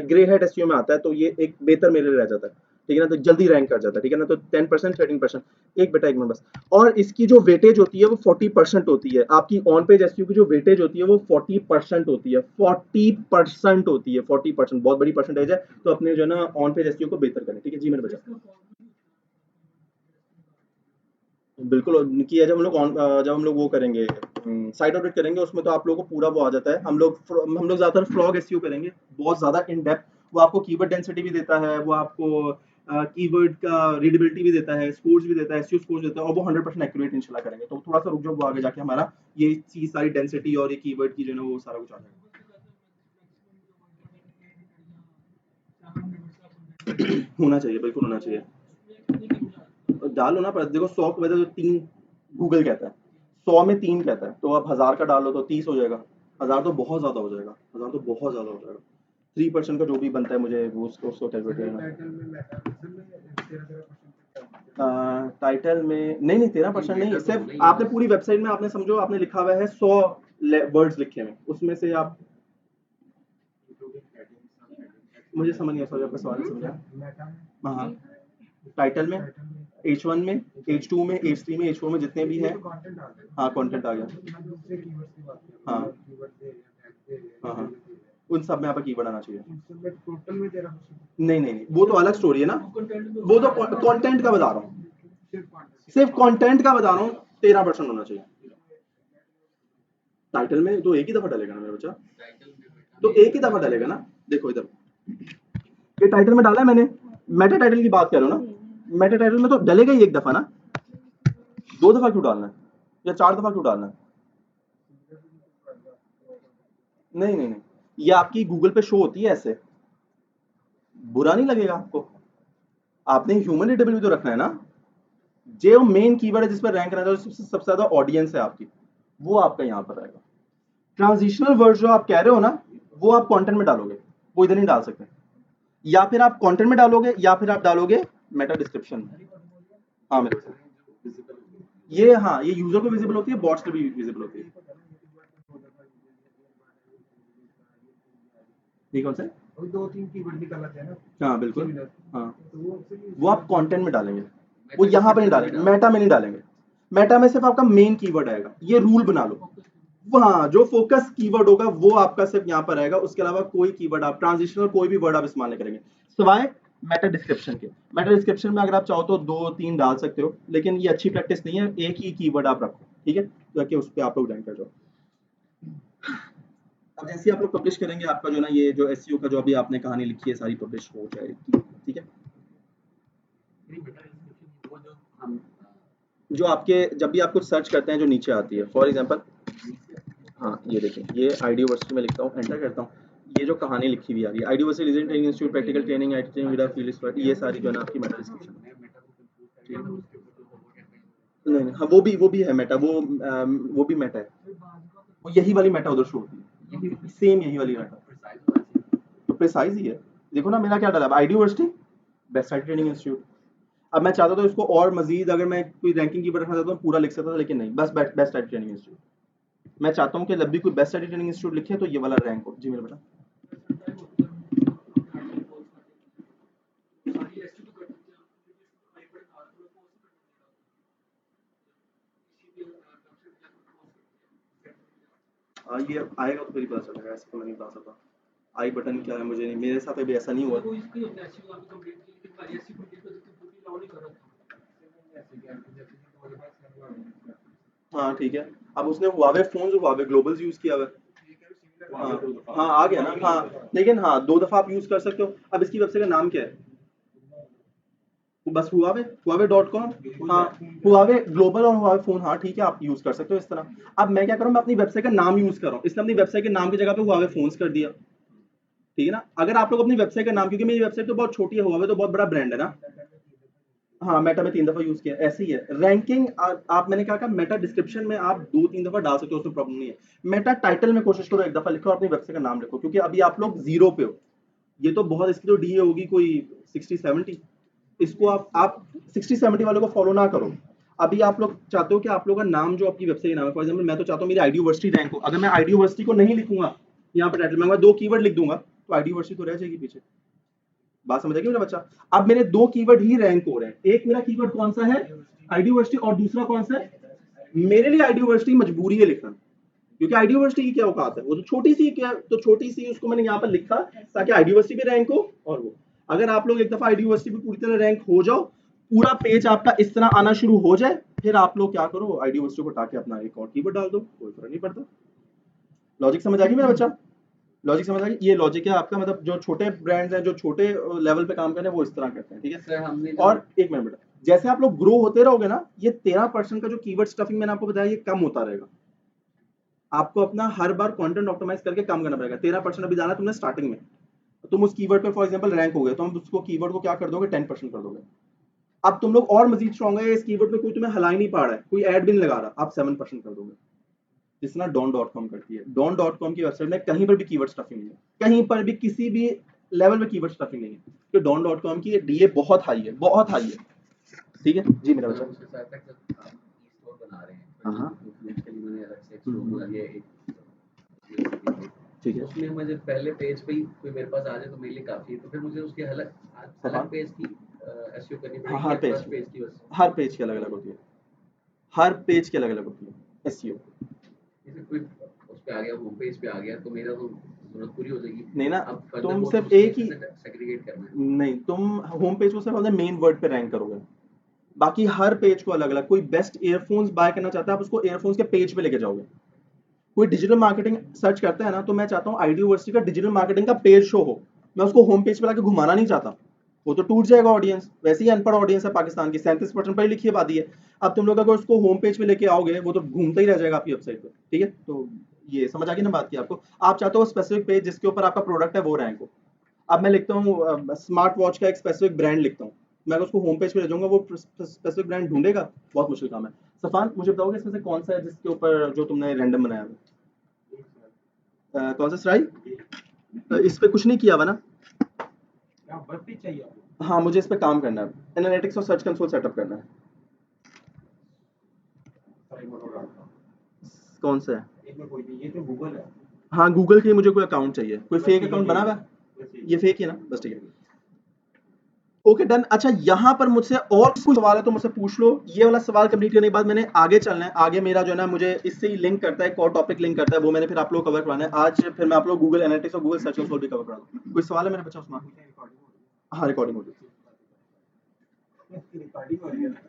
ग्रे हेड एसईओ में आता है, तो ये एक बेहतर मेरे लिए रह जाता है, ठीक है ना, तो जल्दी रैंक कर जाता है, ठीक है ना। तो 10% 13%, एक बेटा एक मिनट बस। और इसकी जो वेटेज होती है वो 40% होती है। आपकी ऑन पेज एसईओ की जो वेटेज होती है वो 40% होती है, 40% होती है, 40% बहुत बड़ी परसेंटेज है। तो अपने जो है ना ऑन पेज एसईओ को बेहतर करें, ठीक है जी मेरे बच्चा। बिल्कुल की है, जब हम लोग वो करेंगे, साइट ऑडिट करेंगे, उसमें तो आप लोगों को पूरा वो आ जाता है। हम लोग ज्यादातर फ्रॉग एसईओ करेंगे, बहुत ज्यादा इन डेप्थ। वो आपको कीवर्ड डेंसिटी भी देता है, वो आपको कीवर्ड का रीडेबिलिटी भी देता है, स्कोर्स भी देता है, एसईओ स्कोर्स देता है, और वो 100% एक्यूरेट इंशाल्लाह करेंगे। तो थोड़ा सा रुक जाओ, वो आगे जाके हमारा ये चीज सारी डेंसिटी और ये कीवर्ड की जो है ना वो सारा कुछ आ जाएगा। होना चाहिए, बिल्कुल होना चाहिए। डालो ना, पर देखो 100 की वजह तो 3 गूगल कहता है, 100 में 3 कहता है, तो आप 1000 का डालो तो 30 हो जाएगा। 1000 तो बहुत ज्यादा हो जाएगा, 1000 तो बहुत ज्यादा हो जाएगा। 3% का जो भी बनता है मुझे वो उसको कैलकुलेट करना। टाइटल में नहीं नहीं, 13% नहीं, सिर्फ आपने पूरी वेबसाइट में आपने समझो आपने लिखा हुआ है 100 वर्ड्स लिखे हुए, उसमें से आप, मुझे समझ नहीं आया, सॉरी आपका सवाल नहीं समझा। हाँ, टाइटल में, H1 में, H2 में, H3 में, H4 में, जितने भी हैं। हाँ, कंटेंट आ गया। हाँ हाँ हाँ, उन सब में आपका कीवर्ड आना चाहिए। नहीं नहीं नहीं, वो तो अलग स्टोरी है ना, वो तो कंटेंट का बता रहा हूँ, सिर्फ कंटेंट का बता रहा हूँ, 13% होना चाहिए। टाइटल में तो एक ही दफा डलेगा ना मेरा बच्चा, तो एक ही दफा डलेगा ना। देखो इधर, ये टाइटल में डाला है मैंने, मेटा टाइटल की बात कर रहे हो ना, मेटा टाइटल में तो डलेगा ही एक दफा ना, 2 दफा क्यों डालना है, या 4 दफा क्यों डालना है? नहीं नहीं नहीं, ये आपकी गूगल पे शो होती है ऐसे, बुरा नहीं लगेगा आपको। आपने ह्यूमन रीडेबल भी तो रखना है ना, जो मेन कीवर्ड है जिस पर रैंक रहता है, सबसे ज्यादा ऑडियंस है आपकी, वो आपका यहाँ पर रहेगा। ट्रांजिशनल वर्ड जो आप कह रहे हो ना, वो आप कंटेंट में डालोगे, वो इधर नहीं डाल सकते। या फिर आप कंटेंट में डालोगे, या फिर आप डालोगे मेटा डिस्क्रिप्शन में। हाँ मेरे को ये, हाँ ये यूजर को विजिबल होती है, बॉट्स को भी विजिबल होती है। ये कौन सा है? हाँ बिल्कुल, हाँ वो आप कंटेंट में डालेंगे, वो यहाँ पे नहीं डालेंगे, मेटा में नहीं डालेंगे। मेटा में सिर्फ आपका मेन कीवर्ड आएगा, ये रूल बना लो। हाँ, जो फोकस कीवर्ड होगा वो आपका सिर्फ यहाँ पर आएगा, उसके अलावा कोई कीवर्ड आप ट्रांजिशनल कोई भी वर्ड आप इस्तेमाल नहीं करेंगे, सिवाय मेटा डिस्क्रिप्शन के। मेटा डिस्क्रिप्शन में अगर आप चाहो तो 2-3 डाल सकते हो, लेकिन ये अच्छी प्रैक्टिस नहीं है, एक ही कीवर्ड आप रखो, ठीक है, ताकि उस पर आप लोग रैंक कर जाओ। अब जैसे आप लोग पब्लिश करेंगे, आपका जो ना ये जो एसईओ का जो अभी आपने कहानी लिखी है सारी पब्लिश हो जाएगी, ठीक है। जो आपके जब भी आप कुछ सर्च करते हैं जो नीचे आती है, फॉर एग्जांपल, हाँ ये देखिए, ये आईडी यूनिवर्सिटी में लिखता हूँ, एंटर करता हूँ, ये जो कहानी लिखी हुई आ रही है, ID university reasoning training institute practical training IT training with field expert, ये सारी जो है ना आपकी मेटा डिस्क्रिप्शन है। नहीं नहीं, हाँ वो भी है मेटा, वो भी मेटा है, वो यही वाली मेटा उधर शो होती है, सेम यही वाली मेटा, तो प्रिसाइज ही है। देखो ना मेरा क्या डाला, ID university best IT training institute. अब मैं चाहता था इसको और मजीद, अगर मैं कोई रैंकिंग की रखना चाहता हूँ पूरा लिख सकता था, लेकिन नहीं, बस बेस्ट आईटी ट्रेनिंग इंस्टीट्यूट। मैं चाहता हूँ कि जब भी कोई बेस्ट आईटी ट्रेनिंग इंस्टीट्यूट लिखे तो ये वाला रैंक हो। जी मेरा बेटा, ये आएगा तो फिर ही पता चलेगा, ऐसे तो मैं नहीं बता सकता। आई बटन क्या है मुझे नहीं, मेरे साथ अभी ऐसा नहीं हुआ। हाँ ठीक है, अब उसने Huawei phone Huawei Global's use किया हुआ है। हाँ आ गया ना, हाँ लेकिन हाँ 2 दफा आप यूज कर सकते हो। अब इसकी वेबसाइट का नाम क्या है? बस हुआवे, huawei.com। हाँ हुआवे ग्लोबल और हुआवे फोन, हाँ ठीक है आप यूज कर सकते हो इस तरह। अब मैं क्या करूँ, मैं अपनी वेबसाइट का नाम यूज कर रहा हूँ, इसने अपनी वेबसाइट के नाम की जगह पे हुआवे फोन्स कर दिया। ठीक है ना, अगर आप लोग अपनी वेबसाइट का नाम, क्योंकि मेरी वेबसाइट तो बहुत छोटी है, हुआवे तो बहुत बड़ा ब्रांड है ना। हाँ मेटा में 3 दफा यूज किया, ऐसे ही है रैंकिंग। आप मैंने कहा मेटा डिस्क्रिप्शन में आप 2-3 दफा डाल सकते हो, उसमें प्रॉब्लम नहीं है। मेटा टाइटल में कोशिश करो 1 दफा लिखो और अपनी वेबसाइट का नाम लिखो, क्योंकि अभी आप लोग 0 पे हो। ये तो बहुत, इसकी तो डीए होगी कोई 60-70। इसको आप 60-70 वालों को फॉलो ना करो। अभी आप लोग चाहते हो कि आप लोगों का नाम जो आपकी वेबसाइट का नाम है, फॉर एग्जांपल मैं तो चाहता हूँ मेरी आईडी यूनिवर्सिटी रैंक हो। अगर मैं आईडी यूनिवर्सिटी को नहीं लिखूंगा यहाँ पे टाइटल में, 2 कीवर्ड लिख दूंगा तो आईडी यूनिवर्सिटी तो रह जाएगी पीछे। बात समझ आएगी मेरा बच्चा? अब मेरे 2 कीवर्ड ही रैंक हो रहे हैं। एक मेरा कीवर्ड कौन सा है, आईडी यूनिवर्सिटी, और दूसरा कौन सा है, मेरे लिए आईडी यूनिवर्सिटी मजबूरी है लिखना, क्योंकि आईडी यूनिवर्सिटी की क्या औकात है, वो तो छोटी सी क्या, तो छोटी सी उसको मैंने यहाँ पर लिखा ताकि आईडी यूनिवर्सिटी भी रैंक हो। और वो अगर आप लोग एक दफा आईडी यूनिवर्सिटी भी पूरी तरह रैंक हो जाओ, पूरा पेज आपका इस तरह आना शुरू हो जाए, फिर आप लोग क्या करो, आईडी यूनिवर्सिटी को हटा के अपना एक और कीवर्ड डाल दो, कोई फर्क नहीं पड़ता। लॉजिक समझ आ गई मेरा बच्चा? लॉजिक समझ आ गई? ये लॉजिक है आपका, मतलब जो छोटे ब्रांड्स हैं, जो छोटे लेवल पे काम कर रहे हैं, वो इस तरह करते हैं। ठीक है सर हमने और एक मिनट बेटा, जैसे आप लोग ग्रो होते रहोगे ना, ये 13% का जो कीवर्ड स्टफिंग मैंने आपको बताया, ये कम होता रहेगा। आपको अपना हर बार कंटेंट ऑप्टिमाइज करके काम करना पड़ेगा। 13% अभी जाना तुमने स्टार्टिंग में, तुम उस कीवर्ड पे फॉर एग्जांपल रैंक हो गए, तो हम उसको कीवर्ड को क्या कर दोगे, 10% कर दोगे। अब तुम लोग और मजीद स्ट्रॉन्ग है, इस कीवर्ड पे कोई तुम्हें हला ही नहीं पा रहा है, कोई ऐड भी नहीं लगा रहा, आप 7% कर दोगे। जितना don.com करती है, don.com की वेबसाइट में कहीं पर भी कीवर्ड स्टफिंग नहीं है, कहीं पर भी किसी भी लेवल में कीवर्ड स्टफिंग नहीं है, तो don.com की डीए बहुत हाई है, बहुत हाई है। ठीक है जी मेरा बच्चा। उसके साथ साथ जब आप स्टोर बना रहे हैं, हाँ उसके लिए मैंने अलग से एक स्टोर बना लिया है, ठीक है। उसमें मुझे पहले पेज पे ही कोई मेरे पास आ जाए तो मेरे लिए काफी है, तो फिर मुझे उसके अलग अलग पेज की एसईओ करनी हाँ पड़ेगी हर या पेज फर्स्ट पेज की बस? हर पेज की अलग अलग होती है, हर पेज की अलग अलग होती है एसईओ। जैसे कोई उस पे आ गया, होम पेज पे आ गया, तो मेरा तो जरूरत पूरी हो जाएगी नहीं ना, अब फर्दर तुम वो सिर्फ तो एक ही, सेग्रीगेट करना है। नहीं तुम होम पेज को सिर्फ अपने मेन वर्ड पे रैंक करोगे, बाकी हर पेज को अलग अलग। कोई बेस्ट ईयरफोन्स बाय करना चाहता है, आप उसको ईयरफोन्स के पेज पे लेके जाओगे। कोई डिजिटल मार्केटिंग सर्च करता है ना, तो मैं चाहता हूँ आईडी यूनिवर्सिटी का डिजिटल मार्केटिंग का पेज शो हो, मैं उसको होम पेज पे लाके घुमाना नहीं चाहता, वो तो टूट जाएगा ऑडियंस। वैसे ही अनपढ़ ऑडियंस है पाकिस्तान की, 37% पढ़ी लिखी आबादी है। अब तुम लोग अगर उसको होम पेज पे लेके आओगे, वो तो घूमता ही रह जाएगा आपकी वेबसाइट पे। ठीक है, तो ये समझ आ गई ना बात की आपको? आप चाहते हो स्पेसिफिक पेज जिसके ऊपर आपका प्रोडक्ट है वो रैंक हो। अब मैं लिखता हूँ स्मार्ट वॉच का एक स्पेसिफिक ब्रांड लिखता हूँ, मैं उसको होम पेज पे ले जाऊंगा, वो स्पेसिफिक ब्रांड ढूंढेगा, बहुत मुश्किल काम है। सफान मुझे बताओगे इसमें से कौन सा है जिसके ऊपर जो तुमने रैंडम बनाया है? कौन सा सराई? इस पे कुछ नहीं किया हुआ ना? हाँ मुझे इस पे काम करना है, एनालिटिक्स और सर्च कंसोल सेटअप करना है। कौन सा है? ये तो गूगल है। हाँ गूगल के लिए मुझे कोई अकाउंट चाहिए, कोई फेक अकाउंट बना हुआ है? ये फेक है ना, बस ठीक है। Okay done. अच्छा यहाँ पर मुझसे और कुछ सवाल है तो मुझसे पूछ लो। ये वाला सवाल कंप्लीट करने के बाद मैंने आगे चलना है, आगे मेरा जो है ना, मुझे इससे ही लिंक करता है, एक और टॉपिक लिंक करता है, वो मैंने फिर आप लोग कवर करवाना है आज। फिर मैं आप लोग गूगल एनालिटिक्स और गूगल सर्च कंसोल भी कवर करा दूँ। कोई सवाल है मेरे बच्चा उसमें? हाँ रिकॉर्डिंग हो रही है।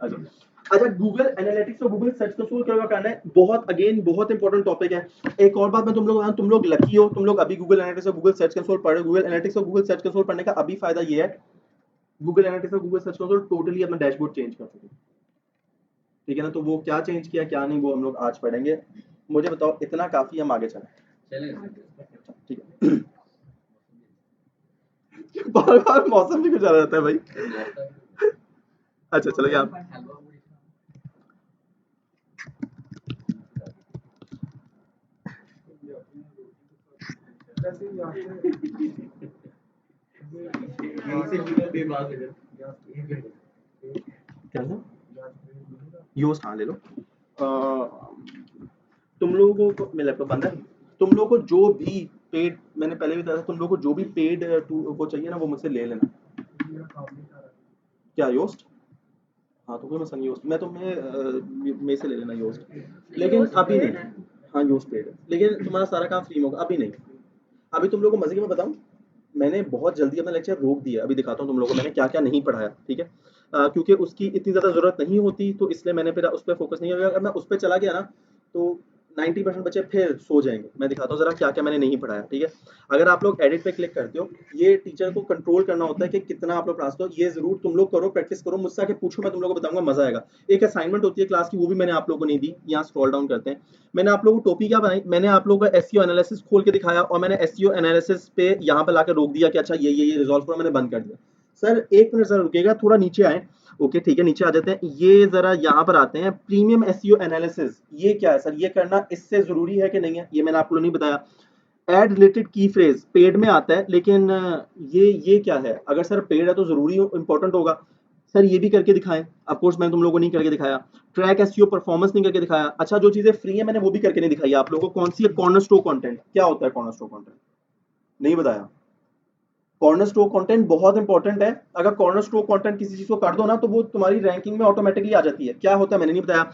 अच्छा अच्छा, गूगल एनालिटिक्स और गूगल सर्च कंसोल क्या करना है, बहुत अगेन बहुत इंपॉर्टेंट टॉपिक है। एक और बात मैं तुम लोग लकी हो, तुम लोग अभी गूगल एनालिटिक्स और गूगल सर्च कंसोल पढ़ रहे हो। गूगल एनालिटिक्स और गूगल सर्च कंसोल पढ़ने का अभी फायदा ये है, गूगल एनालिटिक्स और गूगल सर्च कंसोल टोटली अपना डैशबोर्ड चेंज कर चुके। ठीक है ना, तो वो क्या चेंज किया क्या नहीं वो हम लोग आज पढ़ेंगे। मुझे बताओ इतना काफी, हम आगे चलें? चलेगा। ठीक है। बार बार मौसम भी गुजारा रहता है भाई। अच्छा चलो यार, क्या है योस्ट, हाँ ले लो। तुम लोगों को मेरा लैपटॉप बंद है, तुम लोगों को जो भी पेड, मैंने पहले भी बताया था, तुम लोगों को जो भी पेड वो चाहिए ना, वो मुझसे ले लेना। क्या योस्ट? हाँ तो कोई मसला नहीं, योस्ट मैं तुम्हें मेरे से ले लेना योस्ट, लेकिन अभी नहीं। हाँ योस्ट पेड है, लेकिन तुम्हारा सारा काम फ्री में होगा, अभी नहीं। अभी तुम लोगों को मजे की मैं बताऊं, मैंने बहुत जल्दी अपना लेक्चर रोक दिया, अभी दिखाता हूँ तुम लोगों को मैंने क्या क्या नहीं पढ़ाया। ठीक है, क्योंकि उसकी इतनी ज़्यादा ज़रूरत नहीं होती, तो इसलिए मैंने फिर उस पर फोकस नहीं किया। अगर मैं उस पर चला गया ना तो 90% बच्चे फिर सो जाएंगे। मैं दिखाता हूँ ज़रा क्या क्या मैंने नहीं पढ़ाया, ठीक है। अगर आप लोग एडिट पे क्लिक करते हो, ये टीचर को कंट्रोल करना होता है कि कितना आप लोग पढ़ाते हो। ये ज़रूर तुम लोग करो, प्रैक्टिस करो, मुझसे आके पूछो, मैं तुम लोगों को बताऊंगा, मज़ा आएगा। एक असाइनमेंट होती है क्लास की, वो भी मैंने आप लोगों को नहीं दी। यहाँ स्क्रॉल डाउन करते हैं। मैंने आप लोगों को टॉपिक क्या बनाई, मैंने आप लोगों का एसईओ एनालिसिस खोल के दिखाया, और मैंने एसईओ एनालिसिस पे यहाँ पर लाकर रोक दिया कि अच्छा ये रिजॉल्व करो, मैंने बंद कर दिया। सर एक मिनट जरा रुकेगा, थोड़ा नीचे आए। ओके ठीक है, नीचे आ जाते हैं। ये जरा यहाँ पर आते हैं, प्रीमियम एसईओ एनालिसिस। ये क्या है सर, ये करना इससे जरूरी है कि नहीं है, ये मैंने आपको नहीं बताया। एड रिलेटेड की फ्रेज पेड में आता है, लेकिन ये क्या है, अगर सर पेड है तो जरूरी इंपॉर्टेंट होगा। सर ये भी करके दिखाएं। ऑफ कोर्स मैंने तुम लोगों को नहीं करके दिखाया। ट्रैक एसईओ परफॉर्मेंस नहीं करके दिखाया। अच्छा जो चीजें फ्री है मैंने वो भी करके नहीं दिखाई आप लोगों को। कौन सी है, कॉर्नर स्टोर कंटेंट। क्या होता है कॉर्नर स्टोर कंटेंट, नहीं बताया। कॉर्नर स्टोर कंटेंट बहुत इंपॉर्टेंट है। अगर कॉर्नर स्टोर कंटेंट किसी चीज को कर दो ना तो वो तुम्हारी रैंकिंग में ऑटोमेटिकली आ जाती है। क्या होता है मैंने नहीं बताया।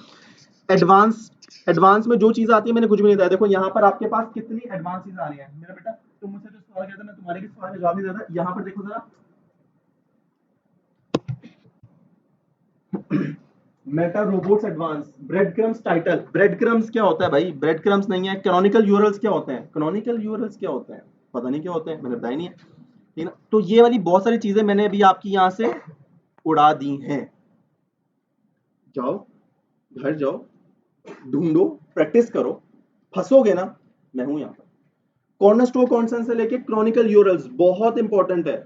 एडवांस, एडवांस में जो चीज आती है मैंने कुछ भी नहीं बताया। देखो यहाँ पर आपके पास कितनी एडवांस चीज आ रही है। मेरा बेटा तुम मुझसे जो सवाल कहता मैं तुम्हारे भी सवाल का जवाब नहीं देता। यहाँ पर देखो जरा, Meta robots advance, bread crumbs title. Bread crumbs क्या होता है भाई, ब्रेड क्रम्स नहीं है। कैनोनिकल यूआरएल्स क्या होते हैं, कैनोनिकल यूआरएल्स क्या होते हैं, पता नहीं क्या होते हैं, मैंने बताया नहीं है, ठीक है ना। तो ये वाली बहुत सारी चीजें मैंने अभी आपकी यहाँ से उड़ा दी हैं। जाओ घर जाओ, ढूंढो, प्रैक्टिस करो, फंसोगे ना, मैं हूं यहाँ पर। कॉर्नर स्टोर कॉन्सेंट से लेके क्रॉनिकल यूरल्स बहुत इंपॉर्टेंट है।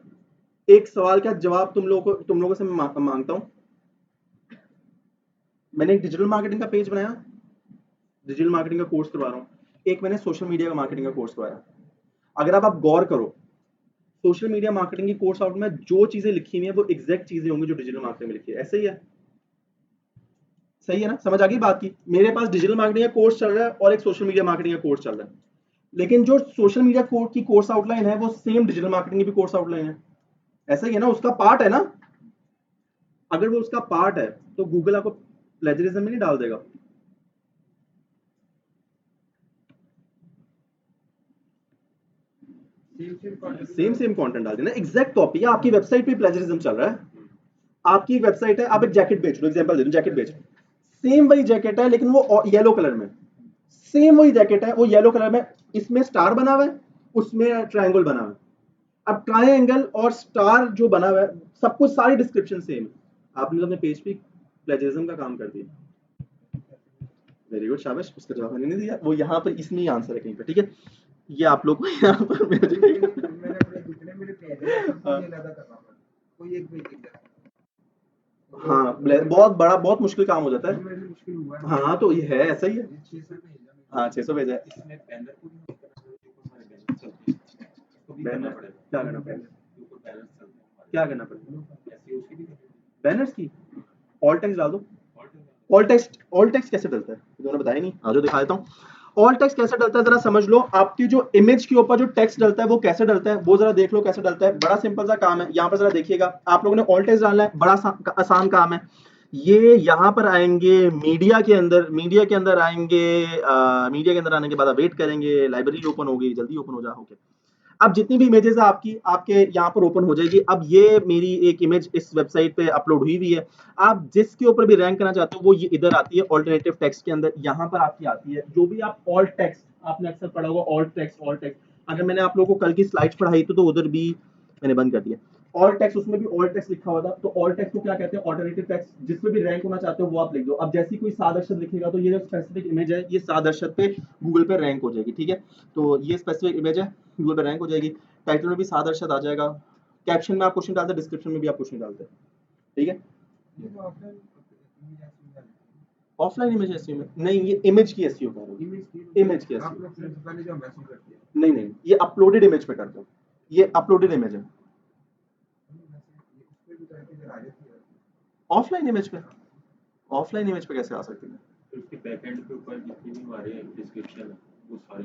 एक सवाल का जवाब तुम लोगों से मैं मांगता हूं। मैंने एक डिजिटल मार्केटिंग का पेज बनाया, डिजिटल मार्केटिंग का कोर्स करवा रहा हूँ। एक मैंने सोशल मीडिया का मार्केटिंग का कोर्स करवाया। अगर आप गौर करो, सोशल मीडिया मार्केटिंग की कोर्स आउट में जो चीजें लिखी हुई है वो एग्जैक्ट चीजें होंगी जो डिजिटल मार्केटिंग में लिखी है। ऐसे ही है, सही है ना, समझ आ गई बात की। मेरे पास डिजिटल मार्केटिंग का कोर्स चल रहा है और एक सोशल मीडिया मार्केटिंग का कोर्स चल रहा है, लेकिन जो सोशल मीडिया की कोर्स आउटलाइन है वो सेम डिजिटल मार्केटिंग की भी कोर्स आउटलाइन है। ऐसा ही है ना, उसका पार्ट है ना। अगर वो उसका पार्ट है तो गूगल आपको प्लेजरिज्म में नहीं डाल देगा। सेम कंटेंट डाल देना, एग्जैक्ट कॉपी है। आपकी वेबसाइट पे प्लेजरिज्म चल रहा है। आपकी एक वेबसाइट है, आप एक जैकेट बेच लो, एग्जांपल दे दो, जैकेट बेच, सेम वही जैकेट है लेकिन वो येलो कलर में, सेम वही जैकेट है वो येलो कलर में, इसमें स्टार बना हुआ है, उसमें ट्रायंगल बना हुआ है। अब ट्रायंगल और स्टार जो बना हुआ है, सब कुछ सारी डिस्क्रिप्शन सेम है। आपने अपने पेज पे प्लेजरिज्म का काम कर दिया। वेरी गुड, शाबाश। उसका जवाब मैंने नहीं दिया, वो यहाँ पर इसमें ही आंसर है कहीं पे, ठीक है। ये आप लोग को यहाँ पर हाँ बहुत बड़ा, बहुत मुश्किल काम हो जाता है। हाँ तो ये है, ऐसा ही है। हाँ 600 पेज है। क्या करना पड़ेगा, क्या करना पड़ेगा, बैनर्स की ऑल टेक्स्ट डाल दो। ऑल टेक्स्ट कैसे डलता है, तुमने बताया नहीं, आज दिखा देता हूँ। ऑल टेक्स्ट कैसे डलता है जरा समझ लो। आपकी जो इमेज के ऊपर जो टेक्स्ट डलता है वो कैसे डलता है, वो जरा देख लो कैसे डलता है। बड़ा सिंपल सा काम है, यहाँ पर जरा देखिएगा। आप लोगों ने ऑल टेक्स्ट डालना है, बड़ा आसान काम है। ये यहाँ पर आएंगे मीडिया के अंदर, मीडिया के अंदर आएंगे, मीडिया के अंदर आने के बाद वेट करेंगे, लाइब्रेरी ओपन होगी, जल्दी ओपन हो जाओगे। अब जितनी भी इमेजेस है आपकी, आपके यहाँ पर ओपन हो जाएगी। अब ये मेरी एक इमेज इस वेबसाइट पे अपलोड हुई हुई है। आप जिसके ऊपर भी रैंक करना चाहते हो वो ये इधर आती है ऑल्टरनेटिव टेक्स्ट के अंदर, यहाँ पर आपकी आती है। जो भी आप ऑल्ट टेक्स्ट, आपने अक्सर पढ़ा होगा ऑल्ट टेक्स्ट, ऑल्ट टेक्स्ट। अगर मैंने आप लोगों को कल की स्लाइड्स पढ़ाई तो उधर भी मैंने बंद कर दिया। ऑल टेक्स्ट, उसमें भी ऑल टेक्स्ट लिखा हुआ था। तो ऑल टेक्स्ट को क्या कहते हैं, ऑल्टरनेटिव टेक्स्ट। जिसमें भी रैंक होना चाहते हो वो आप लिख दो। अब जैसी कोई सादर्शत लिखेगा तो ये जो स्पेसिफिक इमेज है ये सादर्शत पे गूगल पे रैंक हो जाएगी, ठीक है। तो ये स्पेसिफिक इमेज है, गूगल पे रैंक हो जाएगी। टाइटल में भी सादर्शत आ जाएगा। कैप्शन में आप क्वेश्चन डालते हैं, डिस्क्रिप्शन में भी आप क्वेश्चन डालते हैं, ठीक है। ऑफलाइन इमेज एसईओ में नहीं, ये इमेज की एसईओ कर रहा हूं, इमेज की एसईओ नहीं, ये अपलोडेड इमेज पे करते हो, ये अपलोडेड इमेज है। ऑफलाइन इमेज पे, ऑफलाइन इमेज पे कैसे आ सकती है। उसके बैकएंड के ऊपर जितनी भी हमारे डिस्क्रिप्शन है वो सारी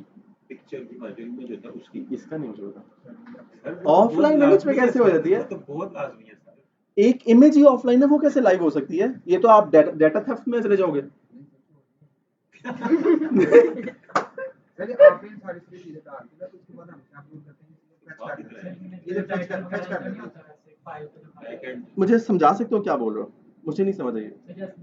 पिक्चर की हमारी इमेज होता है उसकी, इसका नहीं मुझे पता। ऑफलाइन इमेज पे कैसे हो जाती है, तो बहुत लाजमी है सर। एक इमेज ही ऑफलाइन है वो कैसे लाइव हो सकती है। ये तो आप डेटा थेफ्ट में चले जाओगे। चलिए आप इन सारी चीजें डाल के ना, तो उसके बाद हम अपलोड करते हैं, ये तो फैच कर देते हैं। बैक एंड मुझे समझा सकते हो क्या बोल रहे हो? मुझे नहीं समझ आई।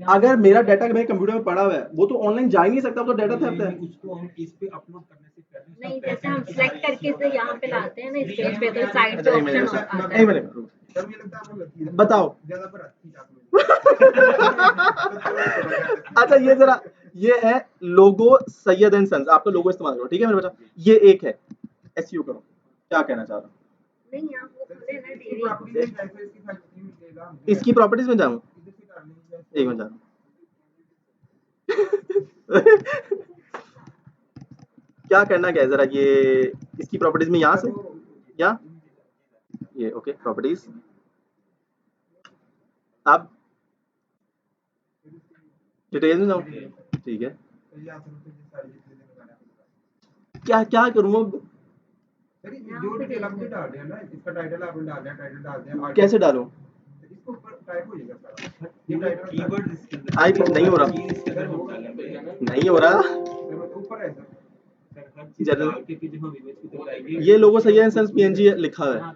अगर मेरा डाटा मेरे कंप्यूटर में पड़ा हुआ है वो तो ऑनलाइन जा ही नहीं सकता, वो तो डाटा थेफ्ट है। उसको हम इस पे अपलोड करने से पहले नहीं, जैसे हम सिलेक्ट करके इसे यहाँ पे लाते हैं ना इस पेज पे, तो साइड पे अच्छा, एक ऑप्शन मिनट, आता एक है। मिनट, सर मुझे लगता है आपको लगती है बताओ। ज्यादा पर अच्छी आप अच्छा ये जरा, ये है लोगो सैयद एंड सन्स, आपका लोगो इस्तेमाल करो, ठीक है मेरे बच्चा। ये एक है, एसईओ करो, क्या कहना चाह रहा हूँ? नहीं, यहाँ वो खोले ना इसकी डेरी। प्रॉपर्टी में जाके इसकी फैक्ट्री में देगा इसकी प्रॉपर्टीज में जाऊँ? इधर से कर लेंगे एक मिनट जाऊँ। क्या करना क्या है जरा, ये इसकी प्रॉपर्टीज में यहाँ से या ये ओके प्रॉपर्टीज, अब डिटेल में जाऊँ, ठीक है। ये आप समझते हैं सारी चीजें निकालना क्या क्या करूँ अब? सर जो डिटेल आपने डाल दिया ना, इसका टाइटल आपने डाल दिया, टाइटल डाल दिया, कैसे डालूं? इसको ऊपर टाइप हो जाएगा सारा ये टाइटल कीवर्ड इसके अंदर आई थिंक नहीं हो रहा, नहीं हो रहा। ऊपर है सर हर चीज जनरल डाल के फिर जब हम इमेज की तरफ आएंगे ये लोगो सैयद एंड सन्स पीएनजी लिखा है,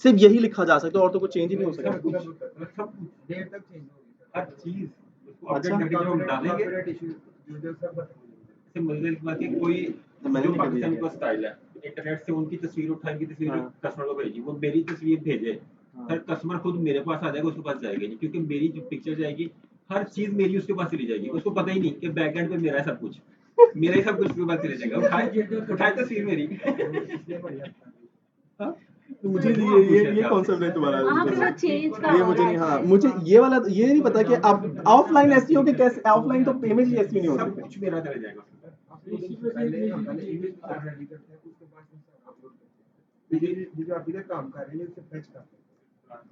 सिर्फ यही लिखा जा सकता है और तो कुछ चेंज ही नहीं हो सकता। सब डेट तक चेंज होगी हर चीज उसको अच्छा। अपडेट करके जब हम डालेंगे कॉपीराइट इशू जो सब खत्म हो जाएंगे। जैसे मतलब की बात है कोई मैंने जो नहीं कभी पाकिस्तानी का स्टाइल है, इंटरनेट से उनकी तस्वीर उठाएंगे, तस्वीर हाँ। कस्टमर को भेजी, वो मेरी तस्वीर भेजे, हाँ। सर कस्टमर खुद मेरे पास आ जाएगा, उसके पास जाएगा नहीं, क्योंकि मेरी जो पिक्चर जाएगी हर चीज मेरी उसके पास चली जाएगी, उसको पता ही नहीं कि बैक एंड पे मेरा है सब कुछ, मेरा ही सब कुछ उसके पास चले जाएगा, उठाए तस्वीर मेरी। इसलिए बढ़िया हाँ? तो मुझे ये कॉन्सेप्ट है तुम्हारा, वहाँ पे तो चेंज का ये मुझे नहीं, हाँ मुझे ये वाला ये नहीं पता कि अब ऑफलाइन एसईओ के कैसे, ऑफलाइन तो पेमेंट ही एसईओ नहीं हो सब सकते। कुछ मेरा चले जाएगा। पहले हम पहले इमेज रेडी करते हैं, उसके बाद हम अपलोड करते हैं। ये जो आप इधर काम कर रहे हैं उससे फेच करते हैं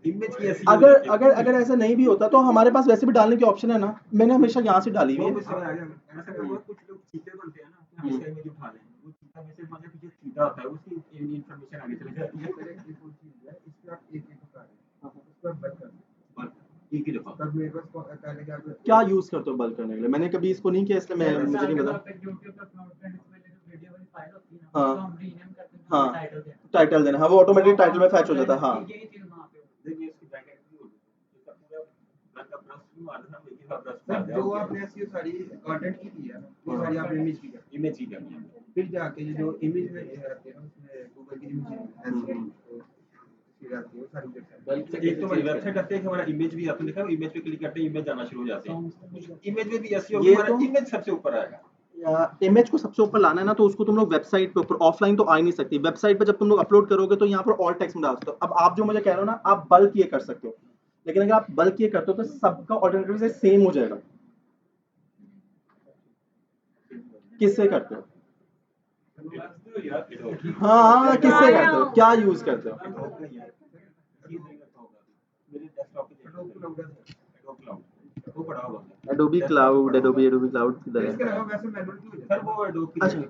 इमेज की ऐसी अगर ऐसा नहीं भी होता तो हमारे पास वैसे भी डालने की ऑप्शन है ना, मैंने हमेशा यहाँ से डाली हुई वो है। मुझसे आ जाएगा। ऐसा हुआ कुछ लोग चीटर बनते हैं ना कि हम इसका इमेज उठा लें, वो चीटा में से मतलब पीछे चीटा होता है, उसकी इन्फॉर्मेशन आगे चली जाती है। सर एक और चीज है, इसको आप एक एक उतार रहे हैं, उसको आप बंद कर दें। और एक ही दफा तब मेरे पास पहले क्या क्या यूज करते हो बल्क करने के लिए? मैंने कभी इसको नहीं किया इसलिए मैं मुझे नहीं पता। हाँ हाँ टाइटल देना, हाँ वो ऑटोमेटिक टाइटल में फैच हो जाता है। हाँ देखिए इसकी बैक एंड भी हो जाती है, पूरा ब्लैक का प्लस भी मारना है, एक ही बार प्लस सर जो आपने ऐसी सारी कंटेंट की थी है ना, वो सारी आपने इमेज की कर इमेज ही करनी है। फिर जाके ये जो इमेज में रहती है ना, उसमें गूगल की इमेज ऐसी फिर आती है वो सारी वेबसाइट। एक तो हमारी वेबसाइट आती है कि हमारा इमेज भी आपने देखा, इमेज पे क्लिक करते हैं इमेज आना शुरू हो जाते हैं, इमेज में भी ऐसी ये हमारा तो- इमेज सबसे ऊपर आएगा। इमेज को सबसे ऊपर लाना है ना, तो उसको तुम लोग वेबसाइट पे ऊपर, ऑफलाइन तो आ ही नहीं सकती। वेबसाइट पे जब तुम लोग अपलोड करोगे तो यहाँ पर ऑल टेक्स्ट में डाल सकते हो। अब आप जो मुझे कह रहे हो ना, आप बल्क ये कर सकते हो, लेकिन अगर आप बल्क ये करते हो तो सबका ऑल्टरनेटिव से सेम हो जाएगा। किससे करते हो? हाँ किससे करते हो, क्या यूज करते हो? मेरे डेस्कटॉप पे एडोब क्लाउड वो पड़ा हुआ है। एडोबी क्लाउड किधर इसके है? अलावा वैसे मैनुअल क्यों हो सर वो एडोब की अच्छा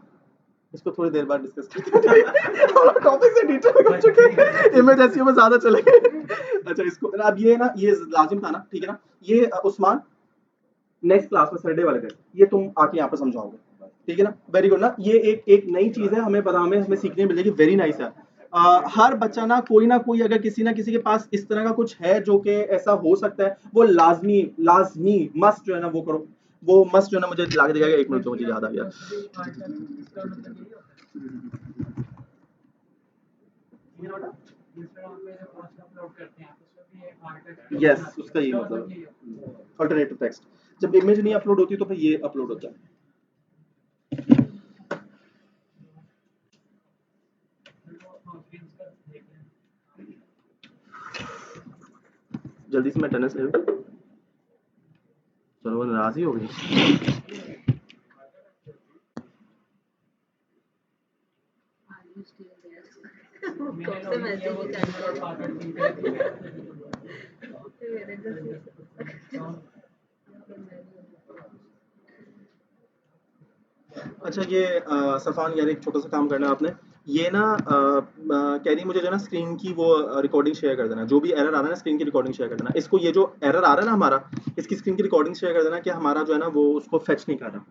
इसको थोड़ी देर बाद डिस्कस करते हैं। हम लोग टॉपिक से डिटेल में कर चुके हैं, इमेज एसईओ में ज्यादा चले गए। अच्छा इसको अब ये ना, ये लाजिम था ना, ठीक है ना। ये उस्मान नेक्स्ट क्लास में सैटरडे वाले दिन ये तुम आके यहाँ पर समझाओगे, ठीक है ना। वेरी गुड ना, ये एक नई चीज है, हमें सीखने मिलेगी। वेरी नाइस है। हर बच्चा ना कोई अगर किसी ना किसी के पास इस तरह का कुछ है जो कि ऐसा हो सकता है, वो लाजमी मस्ट जो है ना वो करो। वो मस्ट जो है ना मुझे ला के देगा, एक मिनट तो मुझे याद आ गया। यस उसका ये मतलब अल्टरनेटिव टेक्स्ट, जब इमेज नहीं अपलोड होती तो फिर ये अपलोड होता है। जल्दी से मैं टेनिस ले लूं, चलो वो नाराज ही हो गई। अच्छा ये सफान यार एक छोटा सा काम करना है आपने, ये ना कह रही मुझे जो है ना स्क्रीन की वो रिकॉर्डिंग शेयर कर देना, जो भी एरर आ रहा है ना स्क्रीन की रिकॉर्डिंग शेयर कर देना इसको। ये जो एरर आ रहा है ना हमारा, इसकी स्क्रीन की रिकॉर्डिंग शेयर कर देना कि हमारा जो है ना वो उसको फेच नहीं कर रहा।